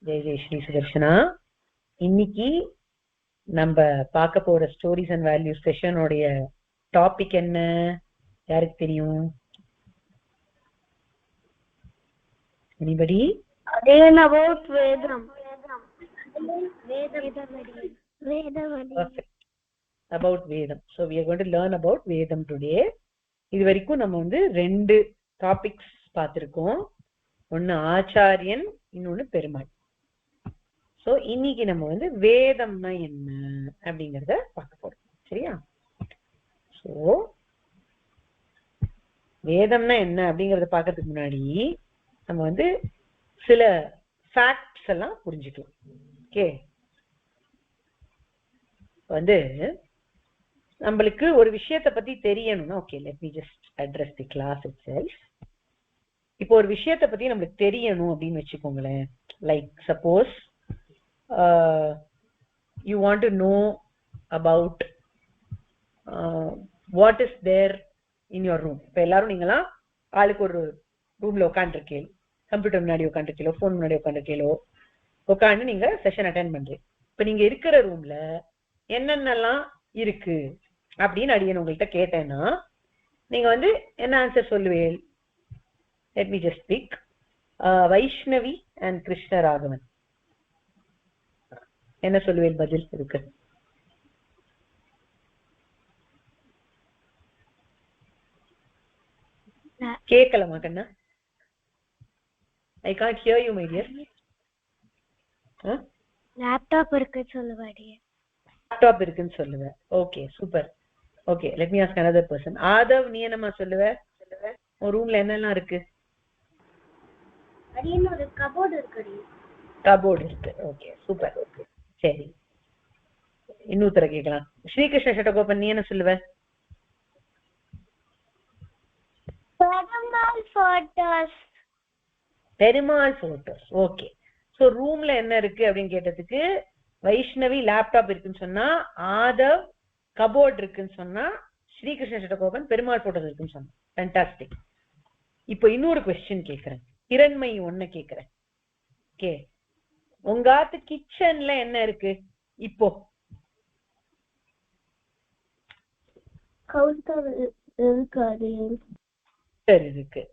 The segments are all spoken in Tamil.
ஜெய் ஜெய் ஸ்ரீ சுதர்ஷனா. இன்னைக்கு நம்ம பார்க்க போற ஸ்டோரிஸ் அண்ட் வேல்யூஸ் செஷனோடைய டாபிக் என்ன யாருக்கு தெரியும்? Anybody? Again about Vedam. Perfect. About Vedam. So we are going to learn about Vedam today. இது வரைக்கும் நம்ம வந்து 2 டாபிக்ஸ் பார்த்திருக்கோம். ஒன்னு ஆச்சாரியன், இன்னொன்னு பெருமாள். சோ இன்னைக்கு நம்ம வந்து வேதம்னா என்ன அப்படிங்கறத பார்க்க போறோம். சரியா? சோ வேதம்னா என்ன அப்படிங்கறத பார்க்கிறதுக்கு முன்னாடி நம்ம வந்து சில ஃபேக்ட்ஸ் எல்லாம் புரிஞ்சுக்கலாம். ஓகே, வந்து நம்மளுக்கு ஒரு விஷயத்தை பத்தி தெரியணும்னா, okay let me just address the class itself. இப்போ ஒரு விஷயத்தை பத்தி நம்மளுக்கு தெரியணும் அப்படின்னு வச்சுக்கோங்களேன். Like suppose you want to know about what is there in your room. இப்ப எல்லாரும் நீங்களாம் ஆளுக்கு ஒரு ரூம்ல உட்காந்துருக்கீங்க, கம்ப்யூட்டர் முன்னாடி உட்காந்துருக்கீங்களோ, போன் முன்னாடி உட்காந்துருக்கீங்களோ, உட்காந்து நீங்க செஷன் அட்டென்ட் பண்றீங்க. இப்ப நீங்க இருக்கிற ரூம்ல என்னென்னலாம் இருக்கு அப்படின்னு அடியன் உங்கள்கிட்ட கேட்டேன்னா நீங்க வந்து என்ன ஆன்சர் சொல்லுவேன்? let me just pick Vaishnavi and Krishna Raghavan. என்ன சொல்லுவேன் பதில் இருக்கு? கேட்கலாமா கண்ணா? I can't hear you my dear. Laptop இருக்கு சொல்லுவாடி. லேப்டாப் இருக்குன்னு சொல்லுவேன். Okay super. Okay let me ask another person. Aadhav, நீ என்னமா சொல்லுவ? உன் ரூம்ல என்னெல்லாம் இருக்கு? அடியன் ஒரு கபோர்ட் இருக்குடி. கபோர்ட் இருக்கு. Okay super. சரி, இன்னொருத்தர கேட்கலாம். ஸ்ரீகிருஷ்ண சட்டகோபன், நீ என்ன சொல்லுவ? Perumal photos. Perumal photos. Okay. So ரூம்ல என்ன இருக்கு அப்படின்னு கேட்டதுக்கு வைஷ்ணவி லேப்டாப் இருக்குன்னு சொன்னா, ஆதவ் கபோர்ட் இருக்குன்னு சொன்னா, ஸ்ரீகிருஷ்ண சட்டகோபன் பெருமாள் போட்டோஸ் இருக்குன்னு சொன்னா. ஃபேண்டாஸ்டிக். இப்போ இன்னொரு கொஸ்டின் கேட்கிறேன், இரண்மை ஒண்ணு கேட்கிறேன். ஓகே, உங்காத்து கிச்சன்ல என்ன இருக்கு இப்போ? கவுண்டர் இருக்காது. இருக்கு.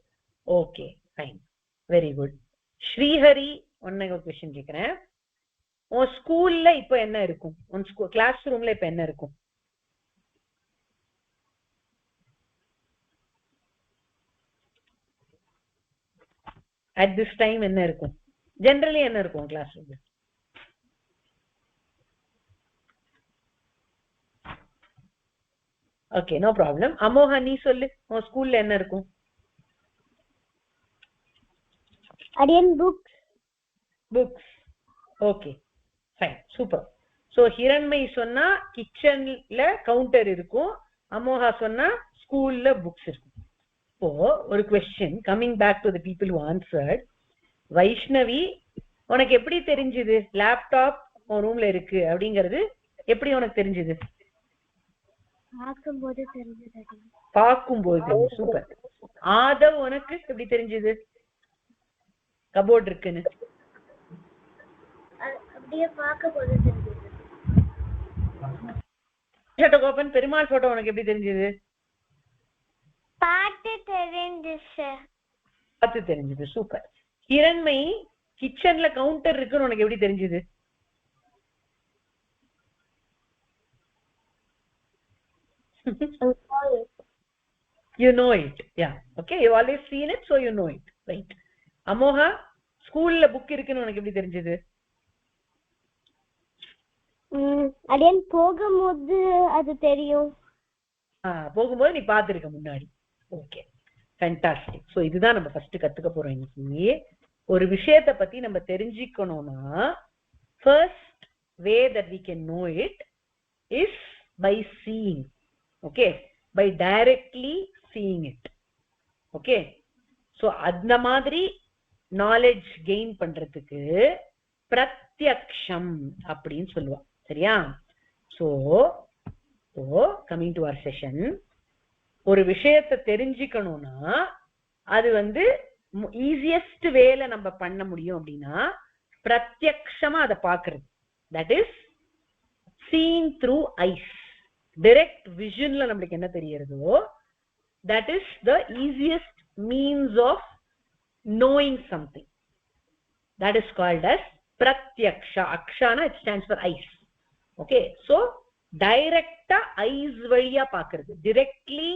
Okay fine, very good. Srihari, ஒன்னு கொஸ்டின் கேக்குறேன். உன் ஸ்கூல்ல இப்ப என்ன இருக்கும்? உன் கிளாஸ் ரூம்ல இப்ப என்ன இருக்கும்? அட் திஸ் டைம் என்ன இருக்கும்? ஜெனரலி என்ன இருக்கும் கிளாஸ் ரூம்ல? Okay no problem. அமோகா, நீ சொல்லு, உன் ஸ்கூல்ல என்ன இருக்கும்? அடியன் books. Books. Okay fine, super. So Hiranmai சொன்னா கிச்சன்ல கவுண்டர் இருக்கும், அமோகா சொன்னா ஸ்கூல்ல புக்ஸ் இருக்கும். இப்போ ஒரு question coming back to the people who answered. Vaishnavi, உனக்கு எப்படி தெரிஞ்சது லேப்டாப் உன் ரூம்ல இருக்கு அப்படிங்கிறது? எப்படி உனக்கு தெரிஞ்சது? பார்க்கும்போது தெரிஞ்சது. பார்க்கும்போது. சூப்பர். ஆதவ், உனக்கு எப்படி தெரிஞ்சது கபோர்ட் இருக்குன்னு? அப்படியே பார்க்கும்போது தெரிஞ்சது. சட்டகோபன், பெருமாள் போட்டோ உனக்கு எப்படி தெரிஞ்சது? பார்த்து தெரிஞ்சிச்சு. பார்த்து தெரிஞ்சது. சூப்பர். கிரண்மை, கிச்சன்ல கவுண்டர் இருக்குன்னு உனக்கு எப்படி தெரிஞ்சது? You know it. Yeah. Okay. You always seen it, so you know it. Right. Amoha, ஸ்கூல்ல புக் இருக்குன்னு உனக்கு எப்படி தெரிஞ்சது? அடியன் போகும்போது அது தெரியும். போகும்போது நீ பார்த்திருக்க முன்னாடி. Okay fantastic. ஸோ இதுதான் நம்ம ஃபர்ஸ்ட் கத்துக்க போறோம் இன்னைக்கு. ஒரு விஷயத்தை பத்தி நம்ம தெரிஞ்சுக்கணும்னா first way that we can know it is by seeing. Okay, by directly seeing it. Okay, so அந்த மாதிரி நாலேஜ் கெயின் பண்றதுக்கு பிரத்யக்ஷம் அப்படின்னு சொல்லுவா. சரியா? So coming to our session, ஒரு விஷயத்தை தெரிஞ்சுக்கணும்னா அது வந்து ஈஸியஸ்ட் வேல நம்ம பண்ண முடியும் அப்படின்னா பிரத்யக்ஷமா அதை பாக்குறது. That is seen through eyes. direct visionல நம்மளுக்கு என்ன தெரியறதோ that is the easiest means of knowing something. That is called as pratyaksha. Akshana, it stands for eyes. Okay, so direct eyes valiya paakuறது, directly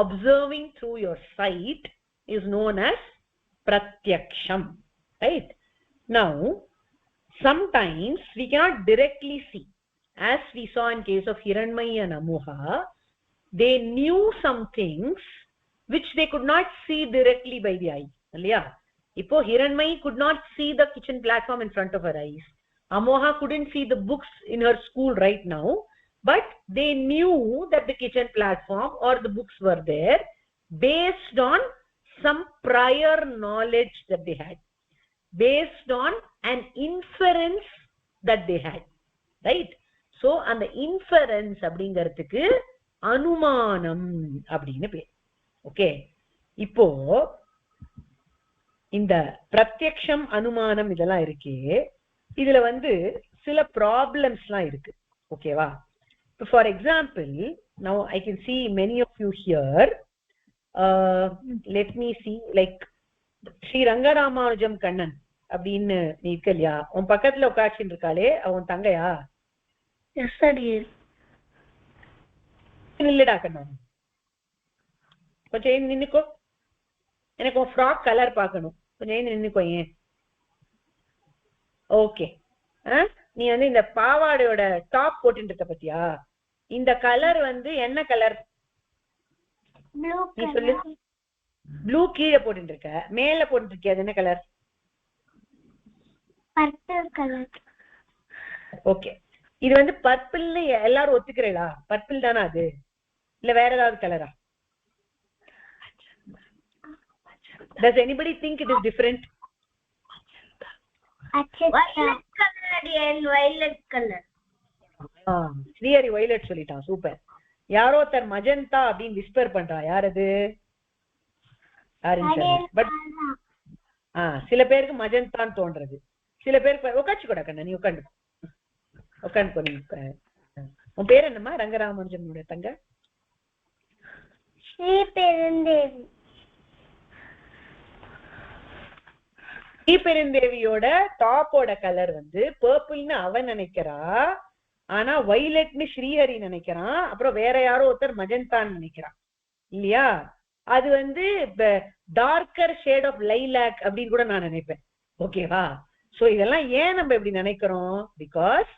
observing through your sight is known as pratyaksham, right? Now sometimes we cannot directly see, as we saw in case of Hiranmaya and Amuha. They knew some things which they could not see directly by the eye. Illaya, ipo Hiranmayi could not see the kitchen platform in front of her eyes. Amoha couldn't see the books in her school right now, but they knew that the kitchen platform or the books were there based on some prior knowledge that they had, based on an inference that they had, right? So and the inference அப்படிங்கிறதுக்கு அனுமானம் அப்படின்னு பேர். ஓகே, இப்போ இந்த பிரத்யக்ஷம் அனுமானம் இதெல்லாம் இருக்கே, இதுல சில ப்ராப்ளம்ஸ்லாம் இருக்கு. ஓகேவா? For example, now I can see many of you here. let me see, like Sri Rangaramanujam Kannan அப்படின்னு நீ இருக்க இல்லையா, உன் பக்கத்துல உட்காட்சின்னு இருக்காளே, அவன் தங்கையா? Yes sir. இல்லடா கண்ணன், கொஞ்சம் நின்னுக்கோ, எனக்கு உன் ஃப்ராக் கலர் பார்க்கணும், கொஞ்சம் நின்னுக்கோ. ஏன்? ஓகே, நீ இந்த பாவாடையோட டாப் போட்டு இருக்க பத்தியா, இந்த கலர் என்ன கலர்? நீ சொல்லு. ப்ளூ கீழே போட்டு இருக்க, மேல போட்டு இருக்கியா, அது என்ன கலர்? Purple colour. ஓகே, இது பர்பிள்னு எல்லாரும் ஒத்துக்கிறீங்களா? பர்பிள் தானா அது, இல்ல வேற ஏதாவது கலரா? Does anybody think it is different? violet color and violet color. Srihari violet சொல்லிட்டான், சூப்பர். யாரோ தர் மஜந்தா அப்படின்னு விஸ்பர் பண்றா, யார் அது? பட் சில பேருக்கு மஜந்தான்னு தோன்றது, சில பேருக்கு உட்காச்சு கூட. கண்ணா, நீ உட்காந்து நீ. உன் பேர் என்னம்மா? ரங்கராமானுஜனோட தங்க ஸ்ரீபெருந்தேவி. ஸ்ரீபெருந்தேவியோட டாப்போட கலர் பர்பிள்னு அவன் நினைக்கிறா, ஆனா வயலட்னு ஸ்ரீஹரி நினைக்கிறான், அப்புறம் வேற யாரோ ஒருத்தர் மஜந்தான்னு நினைக்கிறான் இல்லையா? அது டார்க்கர் ஷேட் ஆஃப் லைலாக் அப்படின்னு கூட நான் நினைப்பேன். ஓகேவா? சோ இதெல்லாம் ஏன் நம்ம இப்படி நினைக்கிறோம்? Because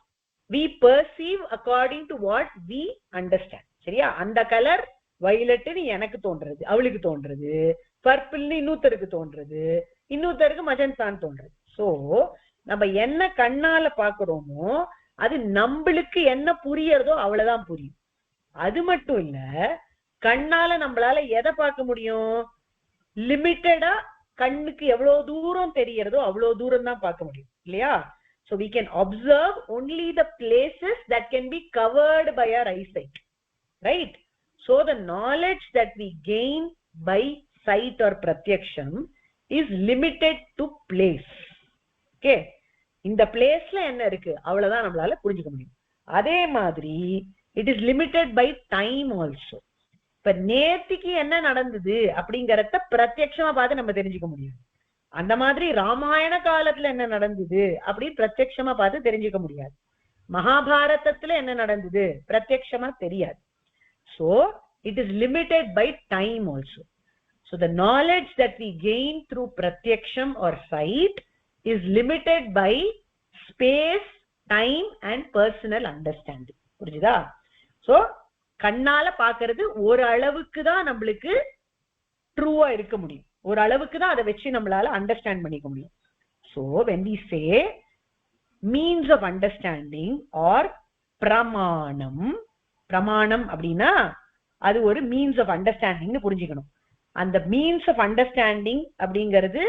we perceive according to what we understand. சரியா? அந்த கலர் வயலட்னு எனக்கு தோன்றது, அவளுக்கு தோன்றது, பர்பிள்னு இன்னொருத்தருக்கு தோன்றது, இன்னொருத்தருக்கு மஜந்தான்னு தோன்றது. சோ நம்ம என்ன கண்ணால பாக்குறோமோ அது நம்மளுக்கு என்ன புரியறதோ அவ்வளவுதான் புரியும். அது மட்டும் இல்ல, கண்ணால நம்மளால எதை பார்க்க முடியும்? லிமிட்டடா கண்ணுக்கு எவ்வளவு தூரம் தெரியறதோ அவ்வளவு தூரம் தான் பார்க்க முடியும் இல்லையா? So we can observe only the places that can be covered by our eyesight, right? So the knowledge that we gain by sight or pratyaksham is limited to place. Okay, இந்த பிளேஸ்ல என்ன இருக்கு அவ்வளவுதான் நம்மளால புரிஞ்சுக்க முடியும். அதே மாதிரி it is limited by time also. இப்ப நேத்திக்கு என்ன நடந்தது அப்படிங்கறத பிரத்யட்சமா பார்த்து நம்ம தெரிஞ்சுக்க முடியும். அந்த மாதிரி ராமாயண காலத்துல என்ன நடந்தது அப்படின்னு பிரத்யட்சமா பார்த்து தெரிஞ்சுக்க முடியாது. மகாபாரதத்துல என்ன நடந்தது பிரத்யட்சமா தெரியாது. So it is limited by time also. So the knowledge that we gain through pratyaksham or sight is limited by space, time and personal understanding. புரியுதா? So கண்ணால பாக்குறது ஒரு அளவுக்கு தான் நம்மளுக்கு ட்ரூவா இருக்க முடியும், ஒரு அளவுக்கு தான் அதை வச்சு நம்மளால அண்டர்ஸ்டாண்ட் பண்ணிக்க முடியும். So when we say means of understanding or pramanam, pramanam அப்படின்னா அது ஒரு மீன்ஸ் ஆஃப் அண்டர்ஸ்டாண்டிங்னு புரிஞ்சுக்கணும். அந்த மீன்ஸ் ஆஃப் அண்டர்ஸ்டாண்டிங் அப்படிங்கிறது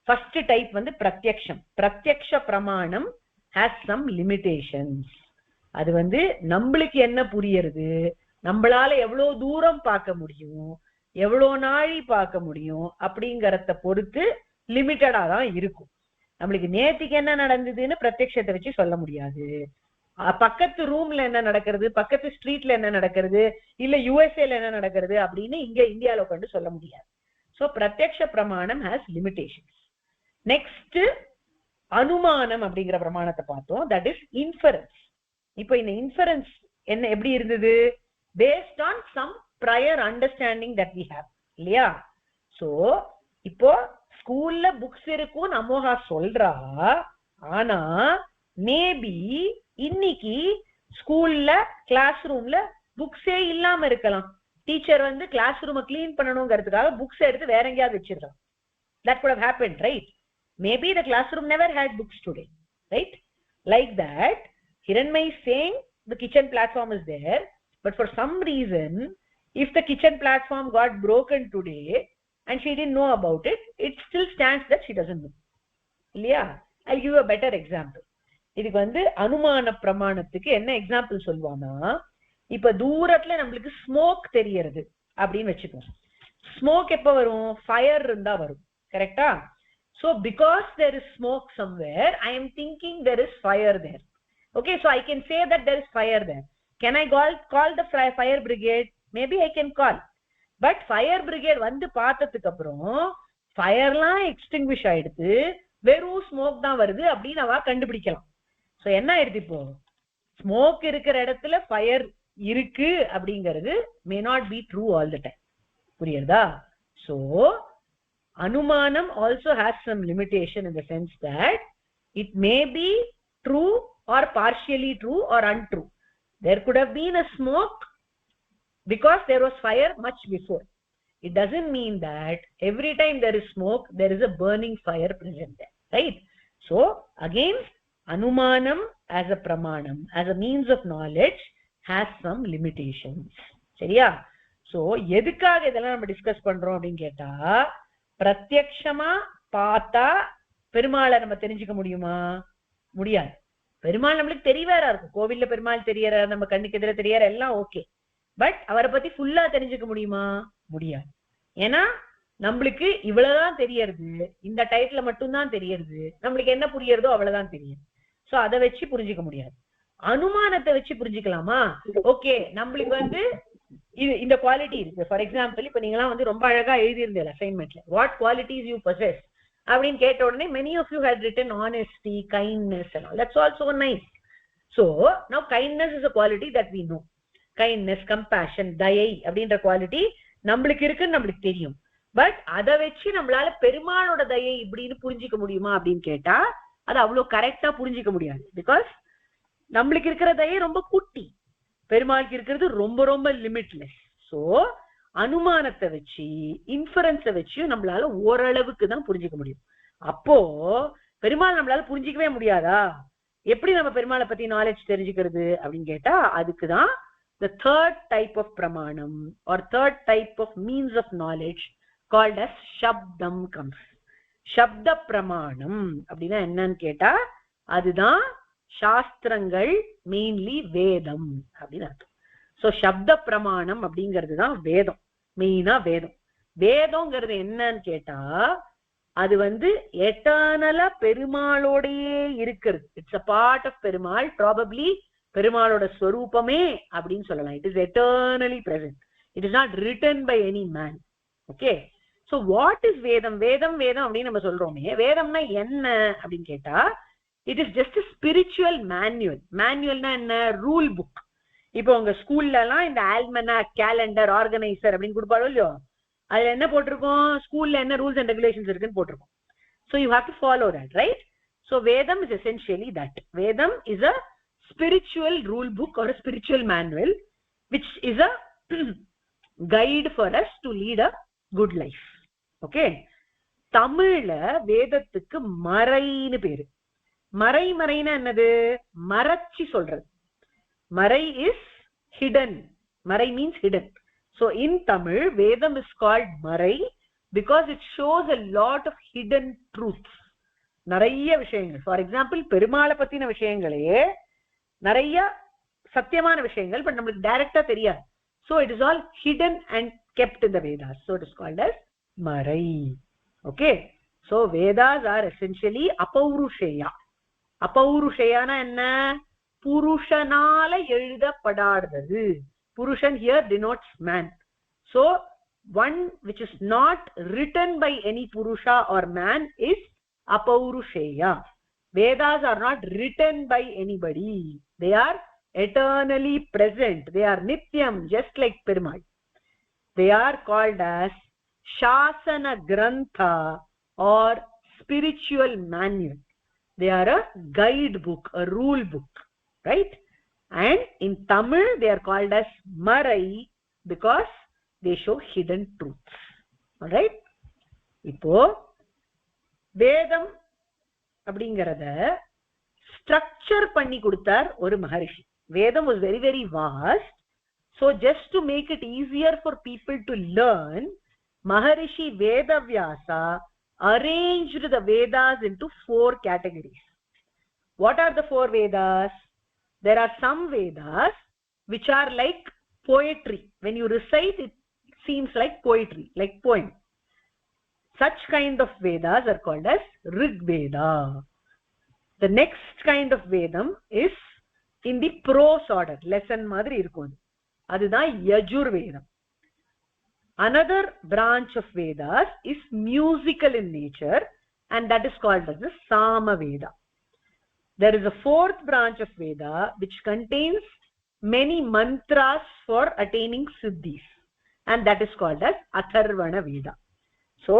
ஃபர்ஸ்ட் டைப் பிரத்யக்ஷம். பிரத்யக்ஷ பிரமாணம் ஹேஸ் சம் லிமிடேஷன்ஸ். அது நம்மளுக்கு என்ன புரியறது, நம்மளால எவ்வளவு தூரம் பார்க்க முடியும், எவ்வளவு நாழி பார்க்க முடியும் அப்படிங்கறத பொறுத்து லிமிட்டடா தான் இருக்கும். நம்மளுக்கு நேத்திக்கு என்ன நடந்ததுன்னு பிரத்யக்ஷத்தை வச்சு சொல்ல முடியாது. பக்கத்து ரூம்ல என்ன நடக்கிறது, பக்கத்து ஸ்ட்ரீட்ல என்ன நடக்கிறது, இல்ல யுஎஸ்ஏல என்ன நடக்கிறது அப்படின்னு இங்க இந்தியாவில உட்காந்து சொல்ல முடியாது. சோ பிரத்யக்ஷ பிரமாணம் ஹேஸ் லிமிடேஷன்ஸ். நெக்ஸ்ட் அனுமானம் அப்படிங்கிற பிரமாணத்தை பார்த்தோம். That is inference. இப்போ இந்த இன்ஃபரன்ஸ் என்ன எப்படி இருந்தது? Based on some prior understanding that we have, இல்லையா? சோ இப்போ ஸ்கூல்ல புக்ஸ் இருக்கும் நம்மோகா சொல்றா. ஆனா மேபி இன்னைக்கு ஸ்கூல்ல கிளாஸ் ரூம்ல புக்ஸே இல்லாம இருக்கலாம். டீச்சர் வந்து கிளாஸ் ரூமை கிளீன் பண்ணணுங்கிறதுக்காக புக்ஸ் எடுத்து வேற எங்கேயாவது வச்சிருக்காங்க. That could have happened, right? Maybe the classroom never had books today, right? Like that, Hiranmai is saying the kitchen platform is there, but for some reason, if the kitchen platform got broken today and she didn't know about it, it still stands that she doesn't know. Yeah, I'll give you a better example. இதுக்கு வந்து அனுமான பிரமாணத்துக்கு என்ன எக்ஸாம்பிள் சொல்வானா, இப்ப தூரத்துல நம்மளுக்கு ஸ்மோக் தெரியறது அப்படின்னு வச்சுக்கோங்க. ஸ்மோக் எப்ப வரும்? ஃபயர் இருந்தா வரும், கரெக்டா? So because there is smoke somewhere, I am thinking there is fire there. Okay, so I can say that there is fire there. Can I call the fire brigade? Maybe I can call. But fire brigade வந்து பார்த்ததுக்கு அப்புறம் ஃபயர்லாம் எக்ஸ்டிங்விஷ் ஆயிடுது, வெறும் ஸ்மோக் தான் வருது அப்படின்னு அவ கண்டுபிடிக்கலாம். சோ என்ன ஆயிடுது? இப்போ ஸ்மோக் இருக்கிற இடத்துல ஃபயர் இருக்கு அப்படிங்கிறது may not be true all the time. புரியுதா? So Anumanam also has some limitation in the sense that it may be true or partially true or untrue. There could have been a smoke because there was fire much before. It doesn't mean that every time there is smoke, there is a burning fire present there, right? So again, Anumanam as a pramanam, as a means of knowledge, has some limitations. சரியா? So எதுக்காக இதெல்லாம் நம்ம டிஸ்கஸ் பண்றோம் அப்படின்னு கேட்டா, பிரத்யக்ஷமா பார்த்தா பெருமாளை நம்ம தெரிஞ்சுக்க முடியுமா? முடியாது. பெருமாள் நம்மளுக்கு தெரியவாரா இருக்கும். கோவில்ல பெருமாள் தெரியற, நம்ம கண்ணுக்கு எதிர தெரியற, எல்லாம் ஓகே. பட் அவரை பத்தி ஃபுல்லா தெரிஞ்சுக்க முடியுமா? முடியாது. ஏன்னா நம்மளுக்கு இவ்வளவுதான் தெரியறது, இந்த டைட்டில மட்டும்தான் தெரியறது, நம்மளுக்கு என்ன புரியறதோ அவ்வளவுதான் தெரியும். சோ அதை வச்சு புரிஞ்சுக்க முடியாது. அனுமானத்தை வச்சு புரிஞ்சுக்கலாமா? ஓகே, நம்மளுக்கு வந்து இது இந்த குவாலிட்டி இருக்கு. ஃபார் எக்ஸாம்பிள், இப்ப நீங்களாம் வந்து ரொம்ப அழகா எழுதியிருந்தீங்க அசைன்மெண்ட்ல, வாட் குவாலிட்டிஸ் யூ பொசஸ் அப்படின்னு கேட்ட உடனே many of you had written honesty, kindness and all. That's also nice. So now kindness is a quality that we know. Kindness, compassion, தயை அப்படின்ற குவாலிட்டி நம்மளுக்கு இருக்குன்னு நம்மளுக்கு தெரியும். பட் அதை வச்சு நம்மளால பெருமாளோட தயை இப்படின்னு புரிஞ்சிக்க முடியுமா அப்படின்னு கேட்டா அது அவ்வளவு கரெக்டா புரிஞ்சிக்க முடியாது. பிகாஸ் நம்மளுக்கு இருக்கிற தயை ரொம்ப குட்டி, பெருமாளுக்கு இருக்கிறது ரொம்ப ரொம்ப லிமிட்லெஸ். சோ அனுமானத்தை வச்சு, இன்ஃபரன்ஸை வச்சு நம்மளால ஓரளவுக்கு தான் புரிஞ்சிக்க முடியும். அப்போ பெருமாள் நம்மளால புரிஞ்சிக்கவே முடியாதா? எப்படி நம்ம பெருமாளை பத்தி நாலேஜ் தெரிஞ்சுக்கிறது அப்படின்னு கேட்டா அதுக்குதான் the third type of pramanam or third type of means of knowledge called as shabdam comes. shabda pramanam அப்படின்னா என்னன்னு கேட்டா அதுதான் சாஸ்திரங்கள், மெயின்லி வேதம் அப்படின்னு அர்த்தம். சோ சப்த பிரமாணம் அப்படிங்கிறது தான் வேதம், மெயினா வேதம். வேதம்ங்கிறது என்னன்னு கேட்டா அது வந்து எட்டர்னலா பெருமாளோடையே இருக்கிறது. It's a part of Perumal, probably பெருமாளோட ஸ்வரூபமே அப்படின்னு சொல்லலாம். It is eternally present. It is not written by any man. Okay, so what is Vedam? Vedam வேதம் அப்படின்னு நம்ம சொல்றோமே, வேதம்னா என்ன அப்படின்னு கேட்டா it is just a spiritual manual. Manualனா என்ன? Rule book. இப்போ உங்க ஸ்கூல்ல எல்லாம் இந்த ஆல்மனாக், கேலண்டர், ஆர்கனைசர் அப்படின்னு கொடுப்பாரோ இல்லையோ, அதுல என்ன போட்டிருக்கோம்? ஸ்கூல்ல என்ன ரூல்ஸ் அண்ட் ரெகுலேஷன்ஸ் இருக்குன்னு போட்டிருக்கோம். So you have to follow that, right? So Vedam is essentially that. Vedam is a spiritual rule book or a spiritual manual which is a guide for us to lead a good life. Okay, தமிழ்ல வேதத்துக்கு மறைன்னு பேரு. மறை மறைனா என்னது? மறைச்சி சொல்றது. மறை is hidden. மறை means hidden. So in Tamil, Vedam is called மறை because it shows a lot of hidden truths. நிறைய விஷயங்கள், ஃபார் எக்ஸாம்பிள் பெருமாளை பத்தின விஷயங்களே நிறைய சத்தியமான விஷயங்கள், பட் நம்மளுக்கு டைரக்டா தெரியாது. So it is all hidden and kept in the Vedas. So it is called as மறை. Okay, So Vedas are essentially apaurushaya. Apaurushayana enna? Purushanala எழுதப்படாதது. Purushan here denotes man. So one which is not written by any Purusha or man is apaurushaya. Vedas are not written by anybody. They are eternally present. They are nityam, just like Perumal. They are called as Shasana Grantha or spiritual manual. They are a guide book, a rule book, right? And in Tamil they are called as Marai because they show hidden truths. All right? இப்போ வேதம் அப்படிங்கறத ஸ்ட்ரக்சர் பண்ணி கொடுத்தார் ஒரு மகரிஷி. வேதம் was very very vast. So just to make it easier for people to learn, Maharishi Vedavyasa arranged the Vedas into 4 categories. What are the 4 Vedas? There are some Vedas which are like poetry. When you recite, it seems like poetry, like poem. Such kind of Vedas are called as Rig Veda. The next kind of Vedam is in the prose order, lesson madri irukum. Adudha Yajur Vedam. Another branch of Vedas is musical in nature, and that is called as the Sama Veda. There is a 4th branch of Veda which contains many mantras for attaining siddhis, and that is called as Atharvana Veda. So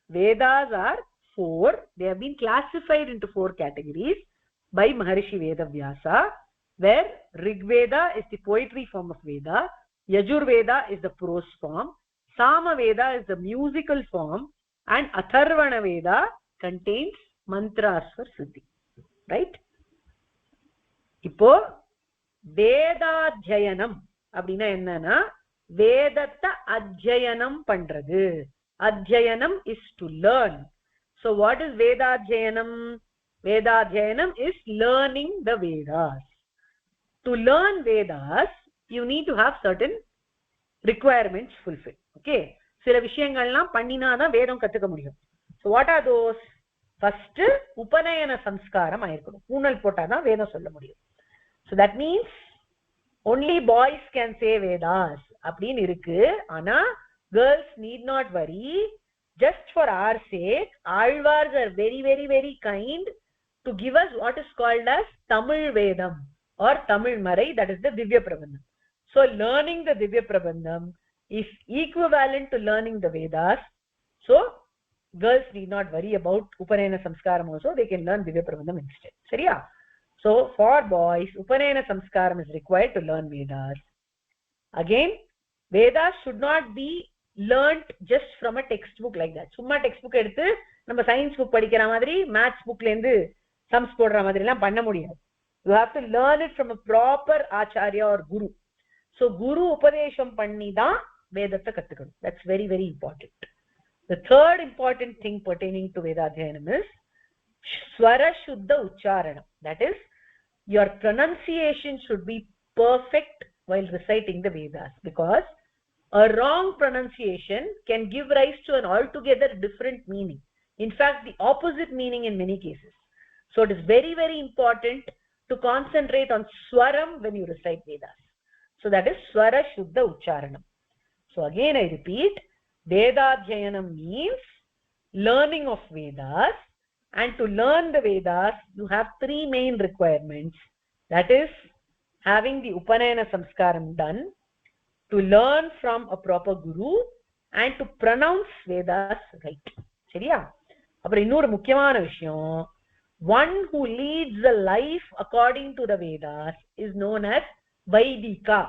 Vedas are 4. They have been classified into 4 categories by Maharishi Vedavyasa, where Rig Veda is the poetry form of Veda, Yajur Veda is the prose form, Sama Veda is the musical form, and Atharvana Veda contains mantras for siddhi. Right? இப்போ வேதாத்யயனம் அப்படின்னா என்னன்னா வேதத்தை அத்யயனம் பண்றது. அத்யயனம் is to learn. So what is Vedadhyayanam? Vedadhyayanam is learning the Vedas. To learn Vedas, you need to have certain requirements fulfilled. Okay? சில விஷயங்கள்லாம் பண்ணினாதான் வேதம் கத்துக்க முடியும். So what are those? First, உபநயன சம்ஸ்காரம் ஆயிருக்கணும். பூணல் போட்டாதான் வேதம் சொல்ல முடியும். So that means only boys can say Vedas அப்படின்னு இருக்கு. ஆனா girls need not worry. Just for our sake, Alvars are very very very kind to give us what is called as Tamil Vedam or Tamil Marai, that is the Divya Prabandham. So learning the Divya Prabandham is equivalent to learning the Vedas. So girls need not worry about Upanayana Samskaram also. They can learn Divya Prabandham instead. Seriya? So for boys, Upanayana Samskaram is required to learn Vedas. Again, Vedas should not be learnt just from a textbook like that. Summa textbook எடுத்து நம்ம science book படிக்கிற மாதிரி maths bookல இருந்து sums போடுற மாதிரி எல்லாம் பண்ண முடியாது. You have to learn it from a proper acharya or guru. So guru உபதேசம் பண்ணி தான் வேதத்தை கத்துக்கணும். That's very very important. The third important thing pertaining to Vedadhyayanam is Swara Shuddha Ucharanam. That is, your pronunciation should be perfect while reciting the Vedas, because a wrong pronunciation can give rise to an altogether different meaning. In fact, the opposite meaning in many cases. So it is very very important to concentrate on Swaram when you recite Vedas. So that is Swara Shuddha Ucharanam. So again I repeat, Vedadhyayanam means learning of Vedas, and to learn the Vedas you have 3 main requirements. That is, having the Upanayana Samskaram done, to learn from a proper guru, and to pronounce Vedas right. சரியா? அப்புறம் இன்னொரு முக்கியமான விஷயம், one who leads a life according to the Vedas is known as Vaidika.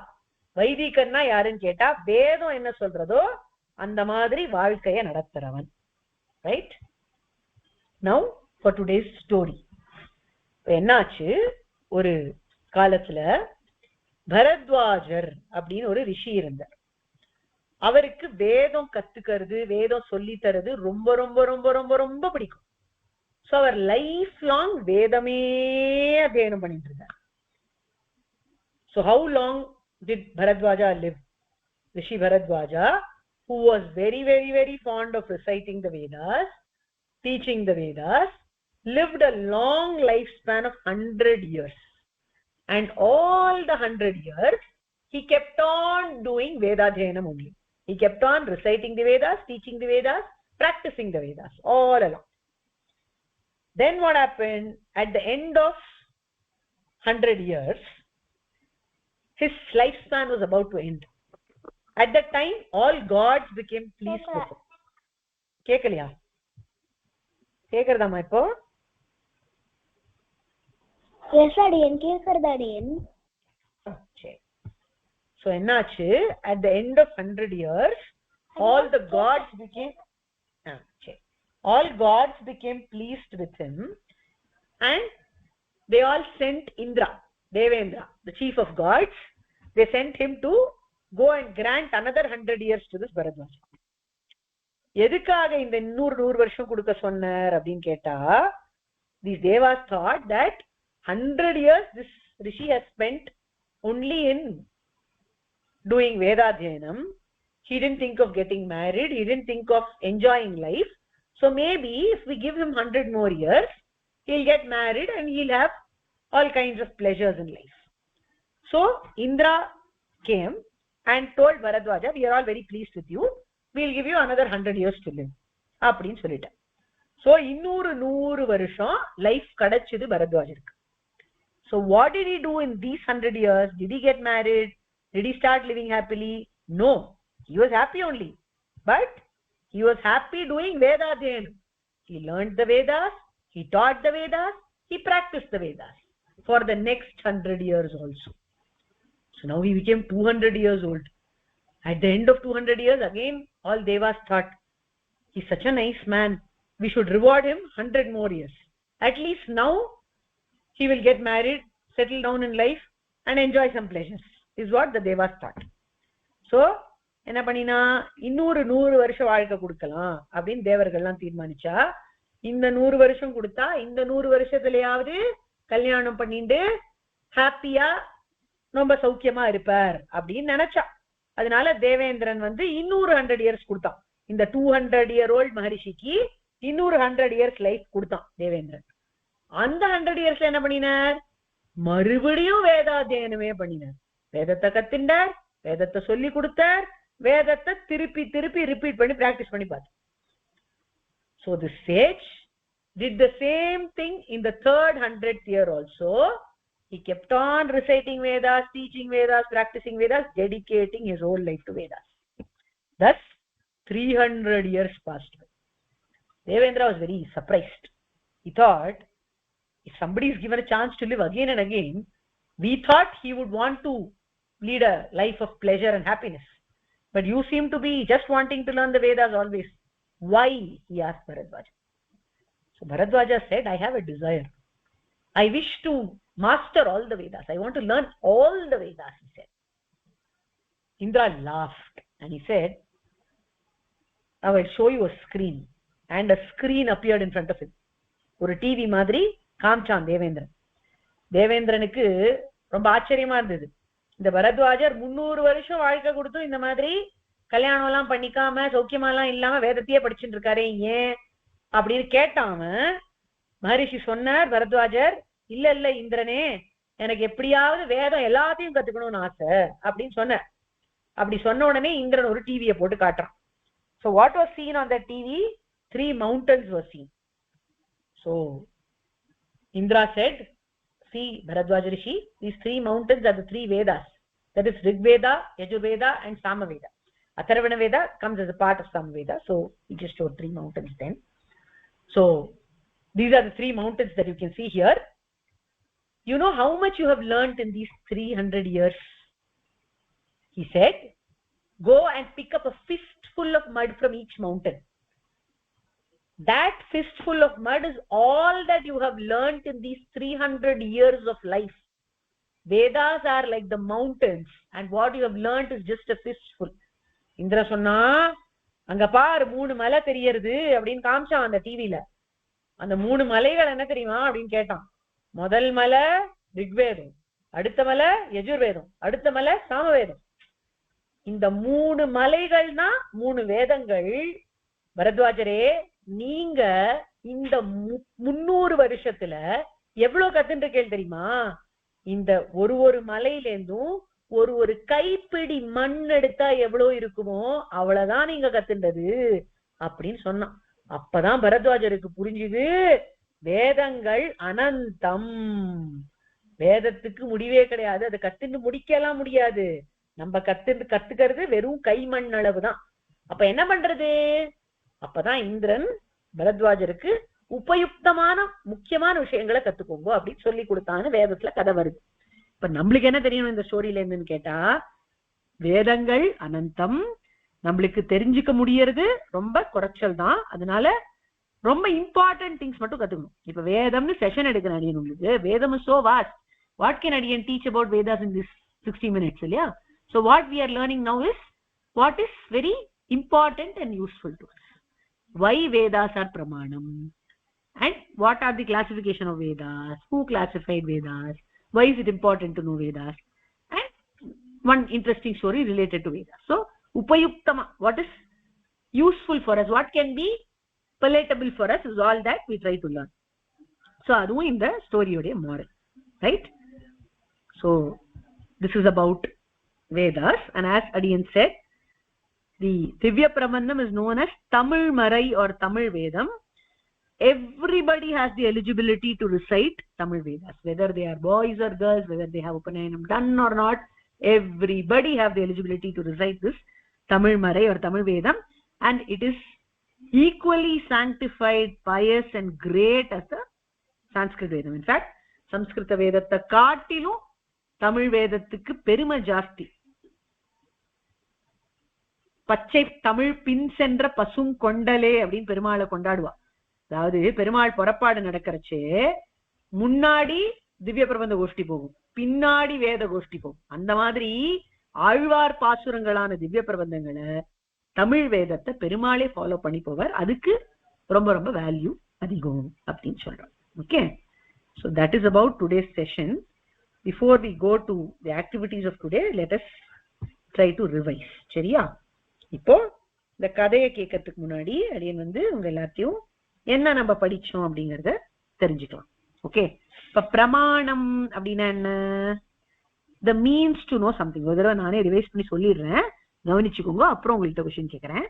வைதிகன்னா யாருன்னு கேட்டா வேதம் என்ன சொல்றதோ அந்த மாதிரி வாழ்க்கையை நடத்துறவன். Right? Now for today's story. என்னாச்சு, ஒரு காலத்துல பரத்வாஜர் அப்படின்னு ஒரு ரிஷி இருந்தார். அவருக்கு வேதம் கத்துக்கிறது, வேதம் சொல்லி தரது ரொம்ப ரொம்ப ரொம்ப ரொம்ப ரொம்ப பிடிக்கும். சோ அவர் லைஃப் லாங் வேதமே அத்தியனம் பண்ணிட்டு இருந்தார். So how long did Bharadwaja live? Rishi Bharadwaja, who was very very very fond of reciting the Vedas, teaching the Vedas, lived a long lifespan of 100 years. And all the 100 years, he kept on doing Vedadhyanam only. He kept on reciting the Vedas, teaching the Vedas, practicing the Vedas, all along. Then what happened? At the end of 100 years, his lifespan was about to end. At that time, all gods became pleased with him. கேக்கலையா? கேக்குறதாமா இப்போ? Yes, அடியன் கேக்குறதா அடியன். சரி. So என்னாச்சு? At the end of 100 years, all the gods became all gods became pleased with him, and they all sent Indra, Devendra, the chief of gods. They sent him to go and grant another 100 years to this Bharadwaja. எதுக்காக இந்த 100 வருஷம் கொடுக்க சொன்னார் அப்படின்னு கேட்டா, these devas thought that 100 years this rishi has spent only in doing Vedadhyanam. He didn't think of getting married. He didn't think of enjoying life. So maybe if we give him 100 more years, he'll get married and he'll have all kinds of pleasures in life. So Indra came and told Bharadwaja, we are all very pleased with you. We'll give you another 100 years to live. அப்படின்னு சொல்லிட்டேன். So இன்னொரு 100 வருஷம் லைஃப் கிடைச்சது பரத்வாஜருக்கு. So what did he do in these 100 years? Did he get married? Did he start living happily? No. He was happy only. But he was happy doing Vedadhyanam. He learned the Vedas, he taught the Vedas, he practiced the Vedas for the next 100 years also. So now he became 200 years old. At the end of 200 years, again, all devas thought, he's such a nice man. We should reward him 100 more years. At least now, he will get married, settle down in life, and enjoy some pleasures, is what the devas thought. So, என்ன பண்ணினா, இன்னொரு 100 வருஷம் வாழ்க்கை கொடுக்கலாம் அப்படின்னு தேவர்கள்லாம் தீர்மானிச்சா, இந்த 100 வருஷம் கொடுத்தா இந்த 100 வருஷத்துலயாவது கல்யாணம் பண்ணிட்டு ஹாப்பியா ரொம்ப சௌக்கியமா இருப்பார் அப்படின்னு நினைச்சா. அதனால தேவேந்திரன் இன்னொரு 100 இயர்ஸ் கொடுத்தான். இந்த 200 year old மகரிஷிக்கு இன்னொரு 100 years லைஃப் கொடுத்தான் தேவேந்திரன். அந்த 100 இயர்ஸ்ல என்ன பண்ணினார்? மறுபடியும் வேதாத்தியனமே பண்ணினார். வேதத்தை கத்திண்டார், வேதத்தை சொல்லி கொடுத்தார், வேதத்தை திருப்பி திருப்பி ரிப்பீட் பண்ணி பிராக்டிஸ் பண்ணி பார்த்தார். So the sage did the same thing in the third 100th year also. He kept on reciting Vedas, teaching Vedas, practicing Vedas, dedicating his whole life to Vedas. Thus 300 years passed by. Devendra was very surprised. He thought, if somebody is given a chance to live again and again, we thought he would want to lead a life of pleasure and happiness. But you seem to be just wanting to learn the Vedas always. Why? He asked Bharadwaja. So Bharadwaja said, I have a desire. I wish to master all the Vedas. I want to learn all the Vedas, he said. Indra laughed and he said, I will show you a screen. And a screen appeared in front of him. ஒரு டிவி மாதிரி காமிச்சான் தேவேந்திரன். தேவேந்திரனுக்கு ரொம்ப ஆச்சரியமா இருந்தது. இந்த பரத்வாஜர் 300 வருஷம் வாழ்க்கை கொடுத்தும் இந்த மாதிரி கல்யாணம் எல்லாம் பண்ணிக்காம சௌக்கியமா எல்லாம் இல்லாம வேதத்தையே படிச்சுட்டு இருக்காரு, ஏன் அப்படின்னு கேட்டாம மகரிஷி சொன்னார், பரத்வாஜர், இல்ல இல்ல இந்திரனே, எனக்கு எப்படியாவது வேதம் எல்லாத்தையும் கத்துக்கணும்னு ஆசை அப்படின்னு சொன்னார். அப்படி சொன்ன உடனே இந்திரன் ஒரு டிவியை போட்டு காட்டுறான். So what was seen on that TV? 3 mountains were seen. So Indra said, see Bharadwaja Rishi, these 3 mountains are the 3 Vedas. That is Rig Veda, Yajur Veda and Sama Veda. Atharvana Veda comes as a part of Sama Veda. So he just showed 3 mountains then. So these are the 3 mountains that you can see here. You know how much you have learnt in these 300 years? He said, go and pick up a fistful of mud from each mountain. That fistful of mud is all that you have learnt in these 300 years of life. Vedas are like the mountains and what you have learnt is just a fistful. Indra சொன்னா, அங்க பார் 3 மலை தெரியறது அப்படின்னு காமிச்சான் அந்த டிவில. அந்த 3 மலைகள் என்ன தெரியுமா அப்படின்னு கேட்டான். முதல் மலை ரிக்வேதம், அடுத்த மலை யஜுர்வேதம், அடுத்த மலை சாமவேதம். இந்த 3 மலைகள்னா 3 வேதங்கள். பரத்வாஜரே, நீங்க இந்த 300 வருஷத்துல எவ்வளவு கத்துட்டு இருக்கேன் தெரியுமா? இந்த ஒரு மலையிலேருந்தும் ஒரு கைப்பிடி மண் எடுத்தா எவ்வளவு இருக்குமோ அவ்வளவுதான் நீங்க கத்துண்டது அப்படின்னு சொன்னான். அப்பதான் பரத்வாஜருக்கு புரிஞ்சுது, வேதங்கள் அனந்தம், வேதத்துக்கு முடிவே கிடையாது, அதை கத்துட்டு முடிக்கலாம் முடியாது, நம்ம கத்துக்கிறது வெறும் கைமண் அளவுதான். அப்ப என்ன பண்றது? அப்பதான் இந்திரன் பரத்வாஜருக்கு உபயுக்தமான முக்கியமான விஷயங்களை கத்துக்கோங்க அப்படின்னு சொல்லி கொடுத்தான்னு வேதத்துல கதை வருது. இப்ப நம்மளுக்கு என்ன தெரியணும் இந்த ஸ்டோரியில இருந்துன்னு கேட்டா, வேதங்கள் அனந்தம், நம்மளுக்கு தெரிஞ்சுக்க முடியறது ரொம்ப குறைச்சல் தான். அதனால ரொம்ப இம்பார்ட்டன்ட் திங்ஸ் மட்டும் கத்துக்கணும். இப்ப வேதம்னு செஷன் எடுக்கிறேன் அடியன், உங்களுக்கு வேதம் சோ வாஸ்ட், வாட் கேன் அடியன் teach about Vedas in this 60 minutes இல்லையா? So what we are learning now is what is very important and useful to us. Why Vedas are Pramanam and what are the classification of Vedas, who classified Vedas, why is it important to know Vedas, and one interesting story related to Vedas. So upayuktama, what is useful for us, what can be palatable for us is all that we try to learn. So aduvum in the story ode moral, right? So this is about Vedas, and as Adiyan said, the Divya Prabandham is known as Tamil Marai or Tamil Vedam. Everybody has the eligibility to recite Tamil Vedas, whether they are boys or girls, whether they have Upanayanam done or not, everybody have the eligibility to recite this Tamil Marai or Tamil Vedam, and it is equally sanctified, pious and great as the Sanskrit Vedam. In fact, Sanskrita Vedatta kaattilum Tamil Vedathukku perima jaasti. பச்சை தமிழ் பின் சென்ற பசும் கொண்டலே அப்படின்னு பெருமாளை கொண்டாடுவா. அதாவது பெருமாள் புறப்பாடு நடக்கிறச்சே முன்னாடி திவ்ய பிரபந்த கோஷ்டி போகும், பின்னாடி வேத கோஷ்டி போகும். அந்த மாதிரி ஆழ்வார் பாசுரங்களான திவ்ய பிரபந்தங்களை தமிழ் வேதத்தை பெருமாளே ஃபாலோ பண்ணி போவார். அதுக்கு ரொம்ப ரொம்ப வேல்யூ அதிகம் அப்படின்னு சொல்றோம். Okay, so that is about today's session. Before we go to the activities of today, let us try to revise. சரியா? இப்போ இந்த கதையை கேட்கறதுக்கு முன்னாடி அடியன் உங்க எல்லாத்தையும் என்ன நம்ம படிச்சோம் அப்படிங்கறத தெரிஞ்சுக்கலாம். ஓகே, இப்ப பிரமாணம் அப்படின்னா என்ன? the means to know something. ஒரு தடவை நானே ரிவைஸ் பண்ணி சொல்லிடுறேன், கவனிச்சுக்கோங்க, அப்புறம் உங்கள்கிட்ட கொஸ்டின் கேட்கிறேன்.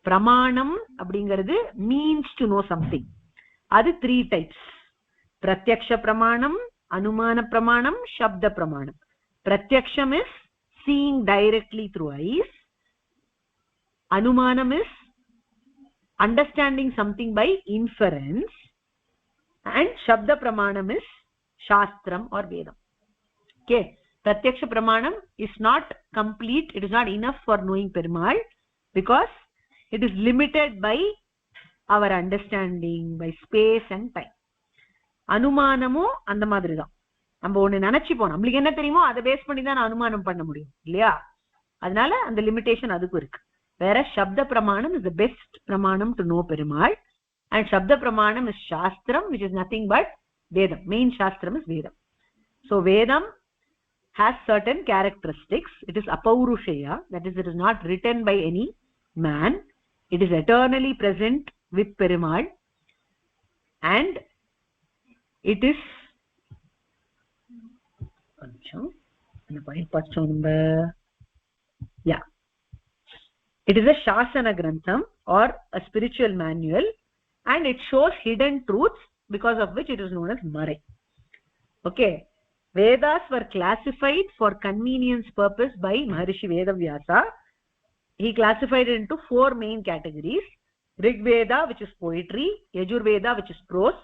பிரமாணம் அப்படிங்கிறது means to know something. அது 3 types: பிரத்யக்ஷ பிரமாணம், அனுமான பிரமாணம், சப்த பிரமாணம். பிரத்யக்ஷம் is seeing directly through eyes. Anumanam is understanding something by inference, and Shabda Pramanam is Shastram or Vedam. Okay, Pratyaksha Pramanam is not complete, it is not enough for knowing Perumal, because it is limited by our understanding, by space and time. Anumanamo அந்த மாதிரி தான். நம்ம ஒண்ணு நினைச்சுப்போம், நம்மளுக்கு என்ன தெரியுமோ அதை பேஸ் பண்ணி தான் அனுமானம் பண்ண முடியும் இல்லையா? அதனால அந்த லிமிடேஷன் அதுக்கு இருக்கு. Whereas Shabda Pramanam is the best Pramanam to know Perumal, and Shabda Pramanam is Shastram, which is nothing but Vedam. Main Shastram is Vedam. So Vedam has certain characteristics. It is Apaurushaya, that is, it is not written by any man. It is eternally present with Perumal, and it is it is a Shasana Grantham or a spiritual manual, and it shows hidden truths, because of which it is known as Marai. Okay, Vedas were classified for convenience purpose by Maharishi Vedavyasa. He classified it into 4 main categories: Rig Veda, which is poetry; Yajur Veda, which is prose;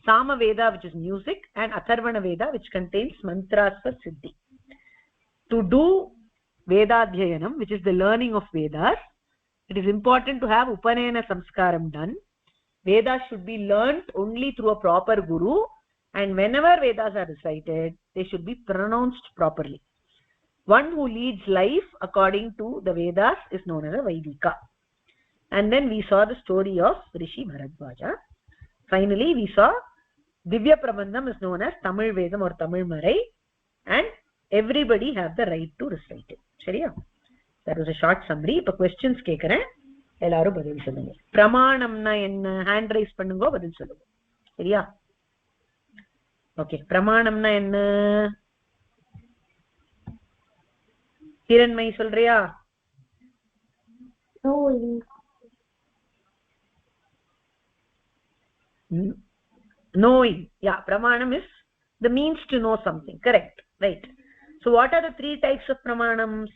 Sama Veda, which is music; and Atharvana Veda, which contains mantras for Siddhi. To do Vedadhyayanam, which is the learning of Vedas, it is important to have Upanayana Samskaram done. Vedas should be learnt only through a proper guru, and whenever Vedas are recited, they should be pronounced properly. One who leads life according to the Vedas is known as a Vaidika. And then we saw the story of Rishi Bharadwaja. Finally, we saw Divya Prabandham is known as Tamil Vedam or Tamil Marai, and everybody have the right to recite it. சரியா? That was a short summary. இப்ப questions கேக்குறேன், எல்லாரும் பதில் சொல்லுங்க. பிரமாணம்னா என்ன? ஹேண்ட் ரைஸ் பண்ணுங்க, பதில் சொல்லுங்க. சரியா? ஓகே, பிரமாணம்னா என்ன? திறன்மை சொல்றியா? Knowing. Yeah, pramanam is the means to know something. Correct. Right. So what are the three types of pramanams?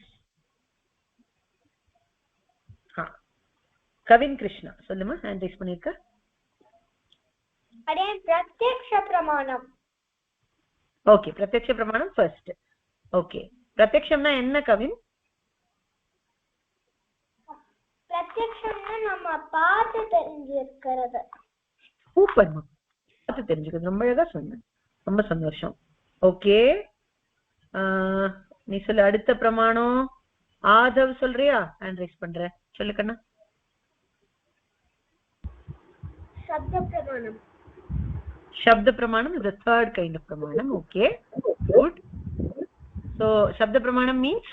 Kavin Krishna solluma, hand raise pannirka. Ade pratyaksha pramanam. Okay, pratyaksha pramanam first. Okay, pratyakshamna enna Kavin? pratyakshamna nama paathu therinjirukkiradhu. Super ma, paathu therinjukkiradhu. Romba aழகா சொன்ன, ரொம்ப சந்தோஷம். ஓகே, நீ சொல்ல அடுத்த பிரமாணம். ஆதவ் சொல்றியா? ஹேண்ட் ரைஸ் பண்ற, சொல்லு கண்ணா. shabda pramanam. Shabda pramanam is the third kind of pramanam. Okay, good. So shabda pramanam means